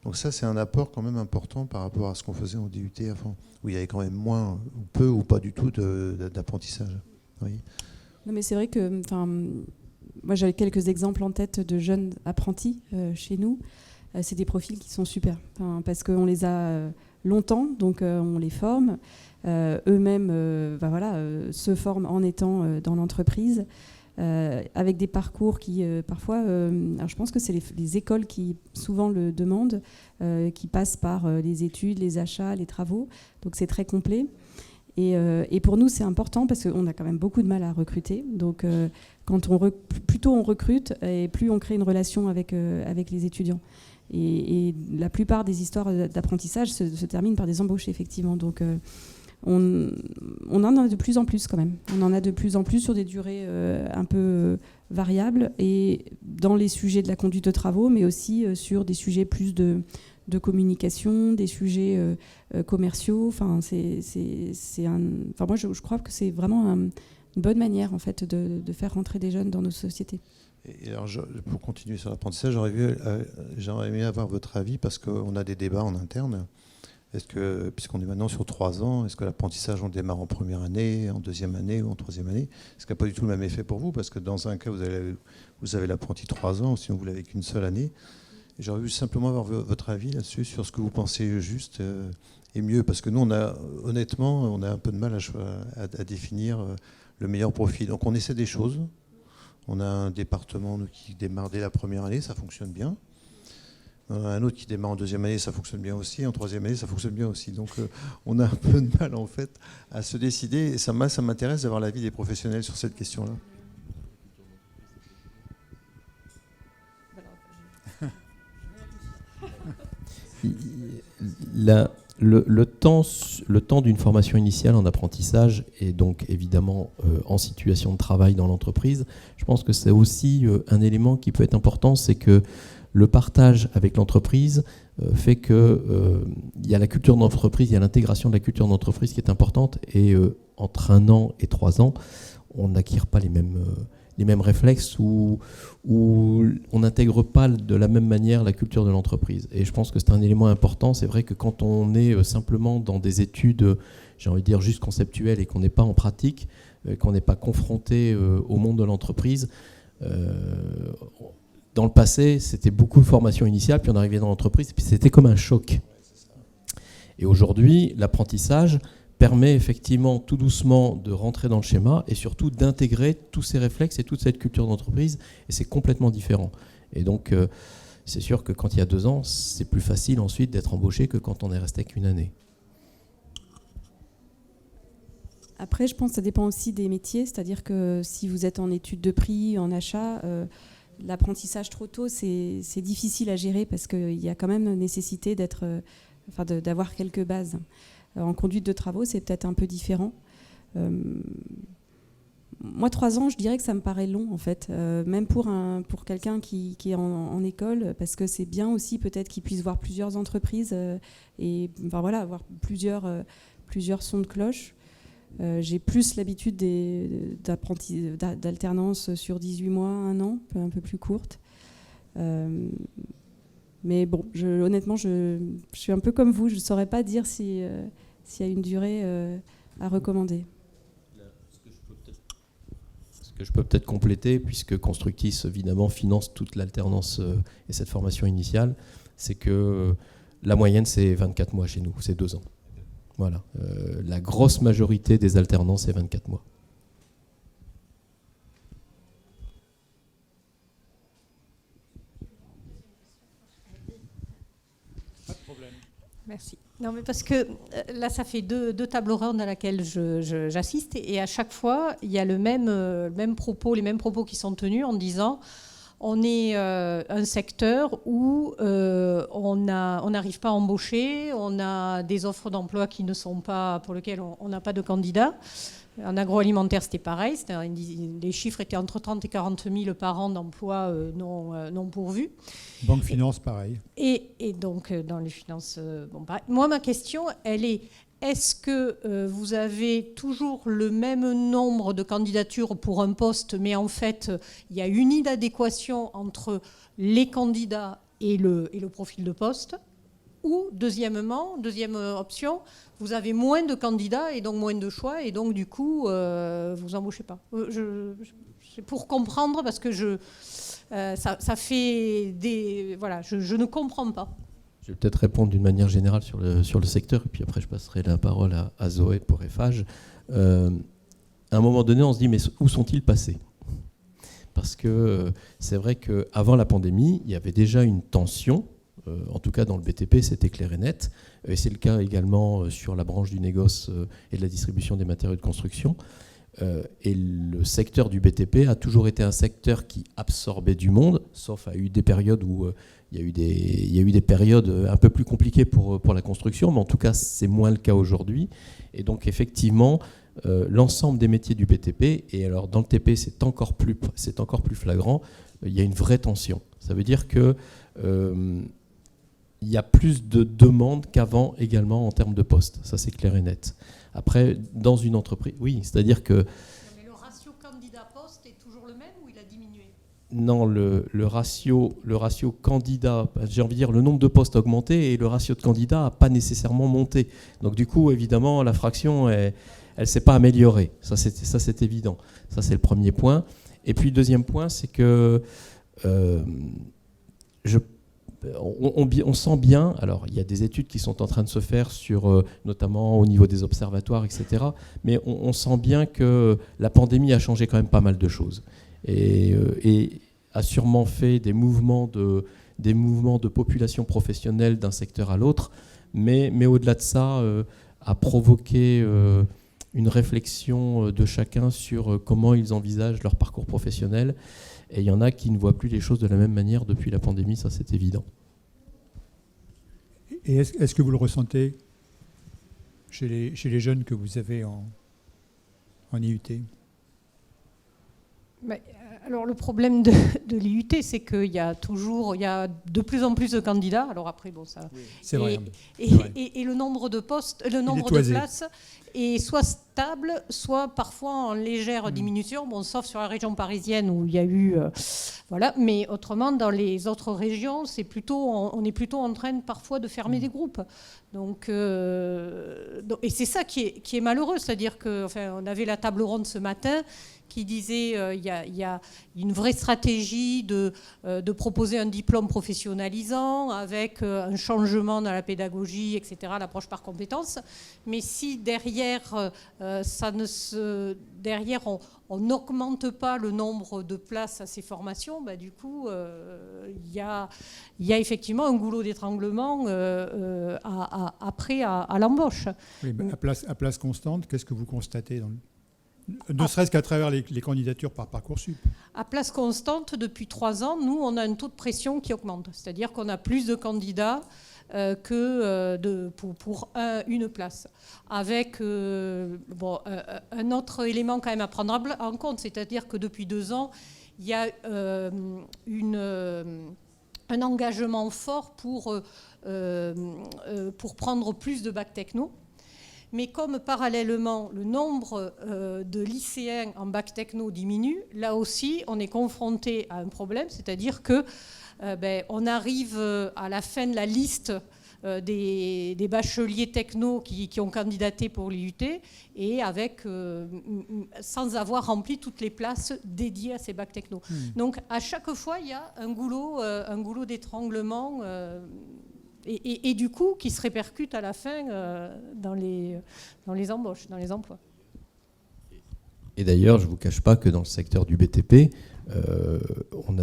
Donc ça, c'est un apport quand même important par rapport à ce qu'on faisait en DUT avant, où il y avait quand même moins, ou peu, ou pas du tout d'apprentissage. Oui. Non, mais c'est vrai que, moi j'avais quelques exemples en tête de jeunes apprentis chez nous. C'est des profils qui sont super, parce qu'on les a longtemps, donc on les forme. Eux-mêmes se forment en étant dans l'entreprise. Avec des parcours qui parfois, alors je pense que c'est les écoles qui souvent le demandent, qui passent par les études, les achats, les travaux, donc c'est très complet. Et pour nous c'est important parce qu'on a quand même beaucoup de mal à recruter, donc plus tôt on recrute et plus on crée une relation avec les étudiants. Et la plupart des histoires d'apprentissage se terminent par des embauches effectivement, donc on en a de plus en plus quand même. On en a de plus en plus sur des durées un peu variables et dans les sujets de la conduite de travaux, mais aussi sur des sujets plus de communication, des sujets commerciaux. Enfin, moi, je crois que c'est vraiment une bonne manière en fait de faire rentrer des jeunes dans nos sociétés. Et alors, pour continuer sur l'apprentissage, j'aurais aimé avoir votre avis parce qu'on a des débats en interne. Est-ce que, puisqu'on est maintenant sur 3 ans, est-ce que l'apprentissage, on démarre en première année, en deuxième année ou en troisième année? Est-ce qu'il n'y a pas du tout le même effet pour vous? Parce que dans un cas, vous avez l'apprenti 3 ans, sinon vous l'avez qu'une seule année. J'aurais voulu simplement avoir votre avis là-dessus, sur ce que vous pensez juste et mieux. Parce que nous, honnêtement, on a un peu de mal à définir le meilleur profil. Donc on essaie des choses. On a un département qui démarre dès la première année, ça fonctionne bien. On a un autre qui démarre en deuxième année, ça fonctionne bien aussi. En troisième année, ça fonctionne bien aussi. Donc on a un peu de mal en fait à se décider. Et ça m'intéresse d'avoir l'avis des professionnels sur cette question-là. le temps d'une formation initiale en apprentissage et donc évidemment en situation de travail dans l'entreprise, je pense que c'est aussi un élément qui peut être important, c'est que le partage avec l'entreprise fait que il y a la culture d'entreprise, il y a l'intégration de la culture d'entreprise qui est importante, et entre 1 an et 3 ans, on n'acquiert pas les mêmes réflexes, ou on n'intègre pas de la même manière la culture de l'entreprise. Et je pense que c'est un élément important. C'est vrai que quand on est simplement dans des études, j'ai envie de dire juste conceptuelles, et qu'on n'est pas en pratique, qu'on n'est pas confronté au monde de l'entreprise, dans le passé, c'était beaucoup de formation initiale, puis on arrivait dans l'entreprise, et puis c'était comme un choc. Et aujourd'hui, l'apprentissage permet effectivement tout doucement de rentrer dans le schéma et surtout d'intégrer tous ces réflexes et toute cette culture d'entreprise, et c'est complètement différent. Et donc, c'est sûr que quand il y a 2 ans, c'est plus facile ensuite d'être embauché que quand on est resté qu'une année. Après, je pense que ça dépend aussi des métiers, c'est-à-dire que si vous êtes en études de prix, en achat, l'apprentissage trop tôt, c'est difficile à gérer parce qu'il y a quand même nécessité d'avoir quelques bases. En conduite de travaux, c'est peut-être un peu différent. Moi, 3 ans, je dirais que ça me paraît long, en fait, même pour quelqu'un qui est en école, parce que c'est bien aussi peut-être qu'il puisse voir plusieurs entreprises et avoir plusieurs sons de cloche. J'ai plus l'habitude d'alternance sur 18 mois, 1 an, un peu plus courte. Mais bon, honnêtement, je suis un peu comme vous. Je ne saurais pas dire s'il y a une durée à recommander. Ce que je peux peut-être compléter, puisque Constructis, évidemment, finance toute l'alternance et cette formation initiale, c'est que la moyenne, c'est 24 mois chez nous, c'est 2 ans. Voilà. La grosse majorité des alternances, c'est 24 mois. Merci. Non, mais parce que là, ça fait deux tables rondes à laquelle j'assiste, et à chaque fois, il y a les mêmes propos qui sont tenus en disant on est un secteur où on n'arrive pas à embaucher, on a des offres d'emploi qui ne sont pas, pour lesquelles on n'a pas de candidats. En agroalimentaire, c'était pareil. Les chiffres étaient entre 30 et 40 000 par an d'emplois non pourvus. Banque finance, pareil. Et donc, dans les finances, pareil. Moi, ma question, elle est, est-ce que vous avez toujours le même nombre de candidatures pour un poste, mais en fait, il y a une inadéquation entre les candidats et le profil de poste? Ou, deuxième option, vous avez moins de candidats et donc moins de choix, et donc du coup, vous embauchez pas. C'est pour comprendre, parce que ça fait des... Voilà, je ne comprends pas. Je vais peut-être répondre d'une manière générale sur le secteur, et puis après je passerai la parole à Zoé pour Eiffage. À un moment donné, on se dit, mais où sont-ils passés ? Parce que c'est vrai qu'avant la pandémie, il y avait déjà une tension. En tout cas, dans le BTP, c'était clair et net. Et c'est le cas également sur la branche du négoce et de la distribution des matériaux de construction. Et le secteur du BTP a toujours été un secteur qui absorbait du monde, sauf à eu des périodes où il y a eu des périodes un peu plus compliquées pour la construction, mais en tout cas, c'est moins le cas aujourd'hui. Et donc, effectivement, l'ensemble des métiers du BTP, et alors dans le TP, c'est encore plus flagrant, il y a une vraie tension. Ça veut dire que il y a plus de demandes qu'avant également en termes de postes. Ça, c'est clair et net. Après, dans une entreprise, oui, c'est-à-dire que... Mais le ratio candidat-poste est toujours le même ou il a diminué ? Non, le ratio candidat, j'ai envie de dire, le nombre de postes a augmenté et le ratio de candidats n'a pas nécessairement monté. Donc du coup, évidemment, la fraction, elle ne s'est pas améliorée. Ça, c'est évident. Ça, c'est le premier point. Et puis, le deuxième point, c'est que... on sent bien, alors il y a des études qui sont en train de se faire sur, notamment au niveau des observatoires, etc. Mais on sent bien que la pandémie a changé quand même pas mal de choses et a sûrement fait des mouvements de population professionnelle d'un secteur à l'autre, mais au-delà de ça, a provoqué une réflexion de chacun sur comment ils envisagent leur parcours professionnel. Et il y en a qui ne voient plus les choses de la même manière depuis la pandémie, ça c'est évident. Et est-ce que vous le ressentez chez les jeunes que vous avez en IUT? Alors le problème de l'IUT, c'est qu'il y a de plus en plus de candidats. Alors après, bon, ça. Oui, c'est vrai. Et le nombre de postes, le nombre de places est soit stable, soit parfois en légère diminution. Bon, sauf sur la région parisienne où il y a eu, voilà. Mais autrement, dans les autres régions, on est plutôt en train parfois de fermer des groupes. Donc, et c'est ça qui est malheureux, c'est-à-dire que, enfin, on avait la table ronde ce matin qui disait il y a une vraie stratégie de proposer un diplôme professionnalisant avec un changement dans la pédagogie, etc., l'approche par compétences. Mais si derrière, on n'augmente pas le nombre de places à ces formations, bah, du coup, il y a effectivement un goulot d'étranglement après à l'embauche. Oui, bah, à place constante, qu'est-ce que vous constatez ne serait-ce qu'à travers les candidatures par Parcoursup? À place constante, depuis 3 ans, nous, on a un taux de pression qui augmente. C'est-à-dire qu'on a plus de candidats pour une place. Avec un autre élément quand même à prendre en compte, c'est-à-dire que depuis 2 ans, il y a un engagement fort pour prendre plus de bac techno. Mais comme parallèlement, le nombre de lycéens en bac techno diminue, là aussi, on est confronté à un problème, c'est-à-dire que on arrive à la fin de la liste des bacheliers techno qui ont candidaté pour l'IUT et sans avoir rempli toutes les places dédiées à ces bacs techno. Donc, à chaque fois, il y a un goulot d'étranglement et du coup, qui se répercute à la fin dans les embauches, dans les emplois. Et d'ailleurs, je ne vous cache pas que dans le secteur du BTP, on a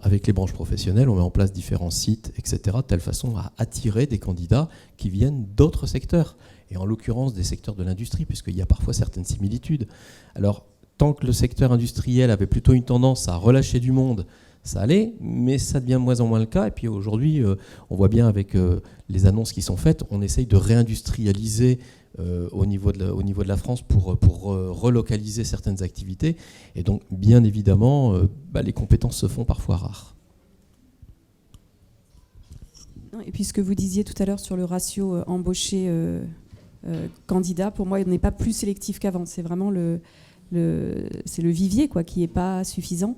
avec les branches professionnelles, on met en place différents sites, etc., de telle façon à attirer des candidats qui viennent d'autres secteurs, et en l'occurrence des secteurs de l'industrie, puisqu'il y a parfois certaines similitudes. Alors, tant que le secteur industriel avait plutôt une tendance à relâcher du monde, ça allait, mais ça devient de moins en moins le cas. Et puis aujourd'hui, on voit bien avec les annonces qui sont faites, on essaye de réindustrialiser au niveau de la France pour relocaliser certaines activités. Et donc, bien évidemment, les compétences se font parfois rares. Et puis ce que vous disiez tout à l'heure sur le ratio embauché-candidat, pour moi, il n'est pas plus sélectif qu'avant. C'est vraiment c'est le vivier qui n'est pas suffisant.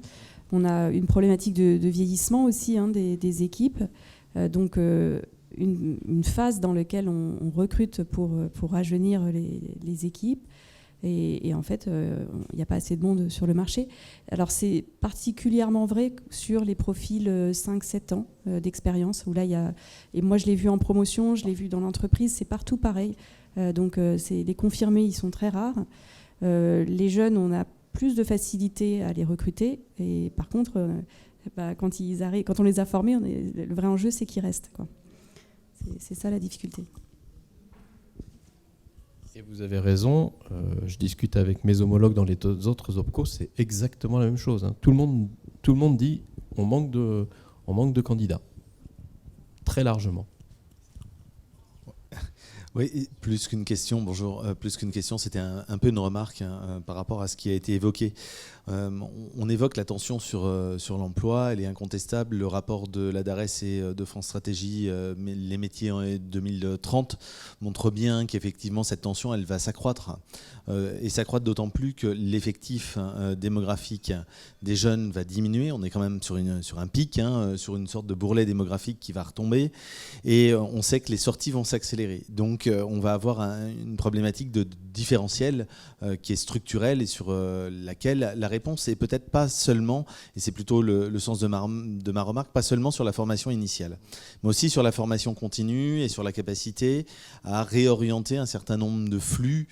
On a une problématique de vieillissement aussi des équipes, donc une phase dans laquelle on recrute pour rajeunir les équipes, et en fait, il n'y a pas assez de monde sur le marché. Alors c'est particulièrement vrai sur les profils 5-7 ans d'expérience, où là, et moi je l'ai vu en promotion, je l'ai vu dans l'entreprise, c'est partout pareil. Donc les confirmés, ils sont très rares. Les jeunes, on a plus de facilité à les recruter, et par contre, quand ils arrivent, quand on les a formés, le vrai enjeu, c'est qu'ils restent, quoi. C'est ça la difficulté. Et vous avez raison, je discute avec mes homologues dans les autres OPCO, c'est exactement la même chose. Tout le monde dit on manque de candidats, très largement. Oui, plus qu'une question, bonjour. Plus qu'une question, c'était un peu une remarque par rapport à ce qui a été évoqué. On évoque la tension sur l'emploi, elle est incontestable. Le rapport de la DARES et de France Stratégie, les métiers en 2030, montre bien qu'effectivement cette tension, elle va s'accroître. Et s'accroître d'autant plus que l'effectif démographique des jeunes va diminuer. On est quand même sur un pic, sur une sorte de bourrelet démographique qui va retomber. Et on sait que les sorties vont s'accélérer. Donc on va avoir une problématique de différentiel qui est structurelle et sur laquelle la réponse est peut-être pas seulement, et c'est plutôt le sens de ma remarque, pas seulement sur la formation initiale, mais aussi sur la formation continue et sur la capacité à réorienter un certain nombre de flux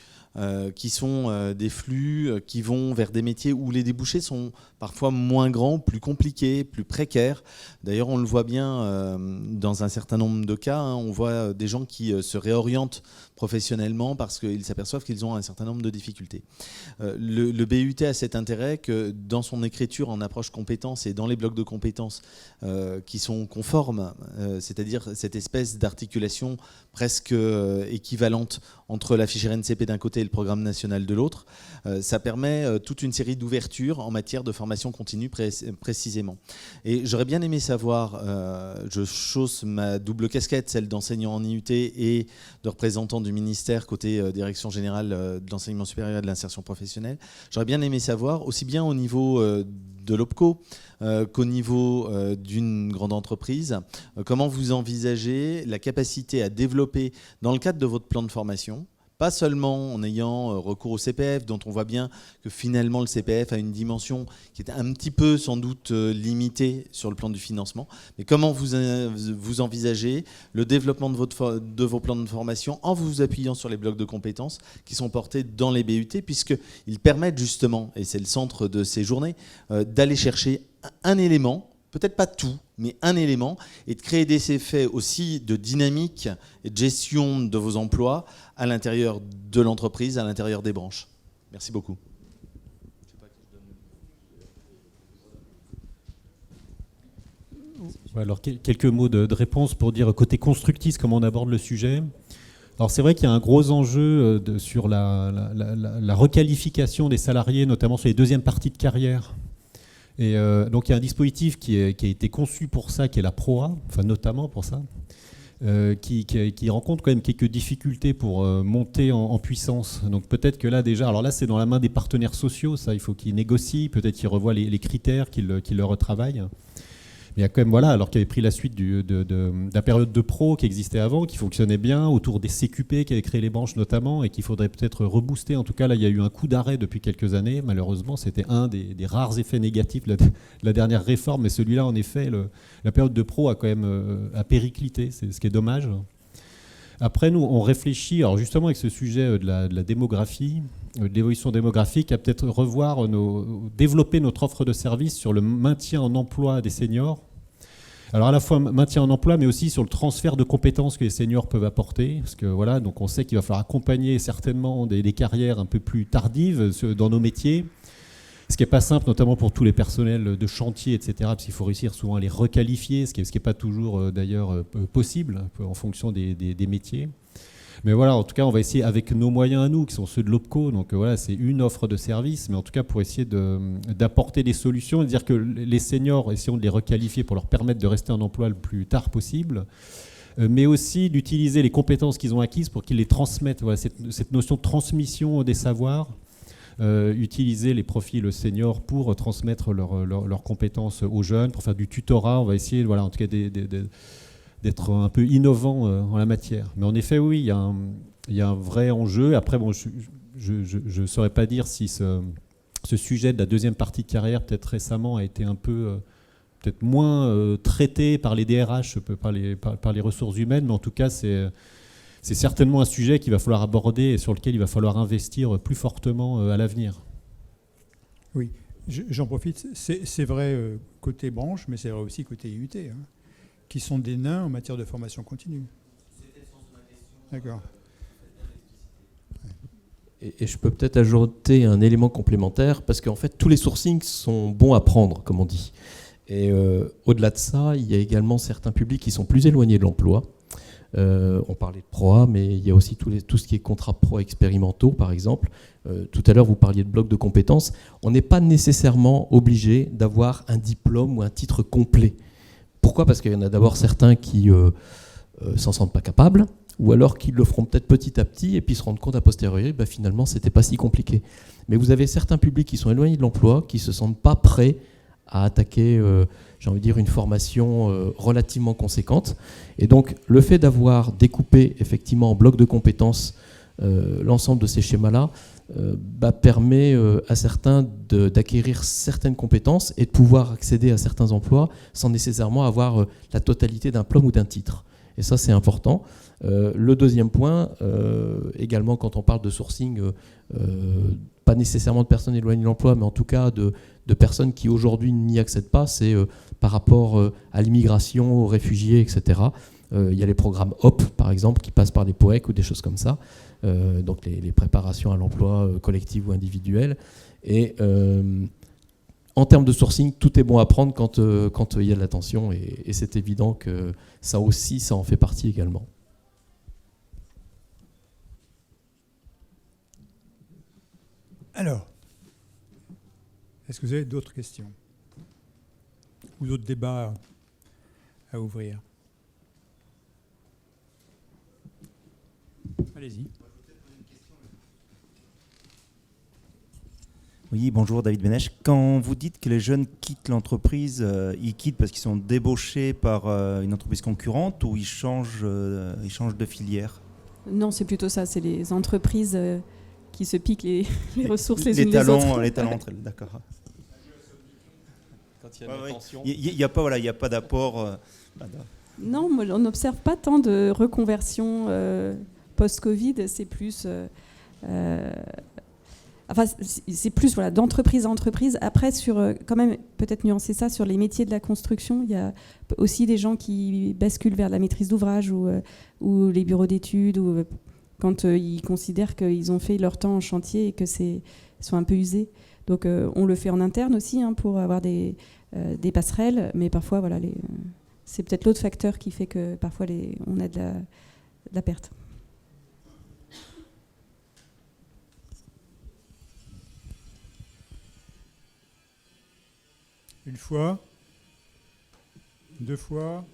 qui sont des flux qui vont vers des métiers où les débouchés sont parfois moins grands, plus compliqués, plus précaires. D'ailleurs, on le voit bien dans un certain nombre de cas, hein, on voit des gens qui se réorientent professionnellement parce qu'ils s'aperçoivent qu'ils ont un certain nombre de difficultés. Le BUT a cet intérêt que dans son écriture en approche compétences et dans les blocs de compétences qui sont conformes, c'est-à-dire cette espèce d'articulation presque équivalente entre la fiche RNCP d'un côté et le programme national de l'autre, ça permet toute une série d'ouvertures en matière de formation continue précisément. Et j'aurais bien aimé savoir, je chausse ma double casquette, celle d'enseignant en IUT et de représentant du ministère côté Direction générale de l'enseignement supérieur et de l'insertion professionnelle, j'aurais bien aimé savoir, aussi bien au niveau de l'OPCO qu'au niveau d'une grande entreprise, comment vous envisagez la capacité à développer dans le cadre de votre plan de formation, pas seulement en ayant recours au CPF, dont on voit bien que finalement le CPF a une dimension qui est un petit peu sans doute limitée sur le plan du financement, mais comment vous envisagez le développement de vos plans de formation en vous appuyant sur les blocs de compétences qui sont portés dans les BUT, puisqu'ils permettent justement, et c'est le centre de ces journées, d'aller chercher un élément, peut-être pas tout, mais un élément, et de créer des effets aussi de dynamique et de gestion de vos emplois à l'intérieur de l'entreprise, à l'intérieur des branches. Merci beaucoup. Alors, quelques mots de réponse pour dire côté constructif, comment on aborde le sujet. Alors c'est vrai qu'il y a un gros enjeu sur la requalification des salariés, notamment sur les deuxièmes parties de carrière. Et donc il y a un dispositif qui a été conçu pour ça, qui est la PROA, enfin notamment pour ça, qui rencontre quand même quelques difficultés pour monter en puissance. Donc peut-être que là déjà, alors là c'est dans la main des partenaires sociaux, ça il faut qu'ils négocient, peut-être qu'ils revoient les critères, qu'ils le retravaillent. Mais il y a quand même, voilà, alors qu'il avait pris la suite de la période de pro qui existait avant, qui fonctionnait bien, autour des CQP qui avaient créé les branches notamment, et qu'il faudrait peut-être rebooster. En tout cas, là, il y a eu un coup d'arrêt depuis quelques années. Malheureusement, c'était un des rares effets négatifs de la dernière réforme. Mais celui-là, en effet, la période de pro a quand même périclité, c'est ce qui est dommage. Après, nous, on réfléchit, alors justement avec ce sujet de la démographie, de l'évolution démographique, à peut-être revoir, développer notre offre de services sur le maintien en emploi des seniors. Alors à la fois maintien en emploi, mais aussi sur le transfert de compétences que les seniors peuvent apporter. Parce que voilà, donc on sait qu'il va falloir accompagner certainement des carrières un peu plus tardives dans nos métiers. Ce qui n'est pas simple, notamment pour tous les personnels de chantier, etc., parce qu'il faut réussir souvent à les requalifier, ce qui n'est pas toujours d'ailleurs possible en fonction des métiers. Mais voilà, en tout cas, on va essayer avec nos moyens à nous, qui sont ceux de l'OPCO, donc voilà, c'est une offre de service, mais en tout cas pour essayer d'apporter des solutions, et de dire que les seniors, essayons de les requalifier pour leur permettre de rester en emploi le plus tard possible, mais aussi d'utiliser les compétences qu'ils ont acquises pour qu'ils les transmettent. Voilà, cette notion de transmission des savoirs, utiliser les profils seniors pour transmettre leurs compétences aux jeunes, pour faire du tutorat. On va essayer, voilà, en tout cas, d'être un peu innovant en la matière. Mais en effet, oui, il y a un vrai enjeu. Après, bon, je ne saurais pas dire si ce sujet de la deuxième partie de carrière, peut-être récemment, a été un peu, peut-être moins traité par les DRH, par les ressources humaines, mais en tout cas, c'est certainement un sujet qu'il va falloir aborder et sur lequel il va falloir investir plus fortement à l'avenir. Oui, j'en profite. C'est vrai côté branche, mais c'est vrai aussi côté IUT, hein, qui sont des nains en matière de formation continue. C'était le sens de ma question. D'accord. Et je peux peut-être ajouter un élément complémentaire, parce qu'en fait, tous les sourcings sont bons à prendre, comme on dit. Et au-delà de ça, il y a également certains publics qui sont plus éloignés de l'emploi. On parlait de PROA, mais il y a aussi tout ce qui est contrats pro expérimentaux, par exemple. Tout à l'heure, vous parliez de blocs de compétences. On n'est pas nécessairement obligé d'avoir un diplôme ou un titre complet. Pourquoi ? Parce qu'il y en a d'abord certains qui s'en sentent pas capables, ou alors qui le feront peut-être petit à petit, et puis se rendent compte a posteriori, finalement, c'était pas si compliqué. Mais vous avez certains publics qui sont éloignés de l'emploi, qui se sentent pas prêts à attaquer, j'ai envie de dire, une formation relativement conséquente. Et donc, le fait d'avoir découpé effectivement en blocs de compétences l'ensemble de ces schémas-là permet à certains d'acquérir certaines compétences et de pouvoir accéder à certains emplois sans nécessairement avoir la totalité d'un diplôme ou d'un titre. Et ça, c'est important. Le deuxième point, également quand on parle de sourcing, pas nécessairement de personnes éloignées de l'emploi, mais en tout cas de personnes qui aujourd'hui n'y accèdent pas, c'est par rapport à l'immigration, aux réfugiés, etc. Il y a les programmes HOP, par exemple, qui passent par les POEC ou des choses comme ça, donc les préparations à l'emploi collectif ou individuel. Et en termes de sourcing, tout est bon à prendre quand il y a de l'attention, et c'est évident que ça aussi, ça en fait partie également. Alors, est-ce que vous avez d'autres questions ou d'autres débats à ouvrir? Allez-y. Oui, bonjour David Benech. Quand vous dites que les jeunes quittent l'entreprise, ils quittent parce qu'ils sont débauchés par une entreprise concurrente ou ils changent de filière? Non, c'est plutôt ça, c'est les entreprises qui se piquent les ressources les unes les autres. Les talents entre elles, d'accord. Quand il y a une attention. Il n'y a pas d'apport. Non, on n'observe pas tant de reconversion post-Covid, c'est plus... c'est plus d'entreprise à entreprise. Après, quand même, peut-être nuancer ça, sur les métiers de la construction, il y a aussi des gens qui basculent vers la maîtrise d'ouvrage ou les bureaux d'études, ou quand ils considèrent qu'ils ont fait leur temps en chantier et que sont un peu usés. Donc on le fait en interne aussi pour avoir des passerelles, mais parfois c'est peut-être l'autre facteur qui fait que parfois on a de la perte. Une fois, 2 fois,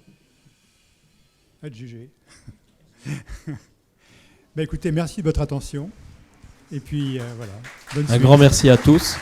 à te juger. Écoutez, merci de votre attention. Et puis voilà. Bonne Un grand merci à tous.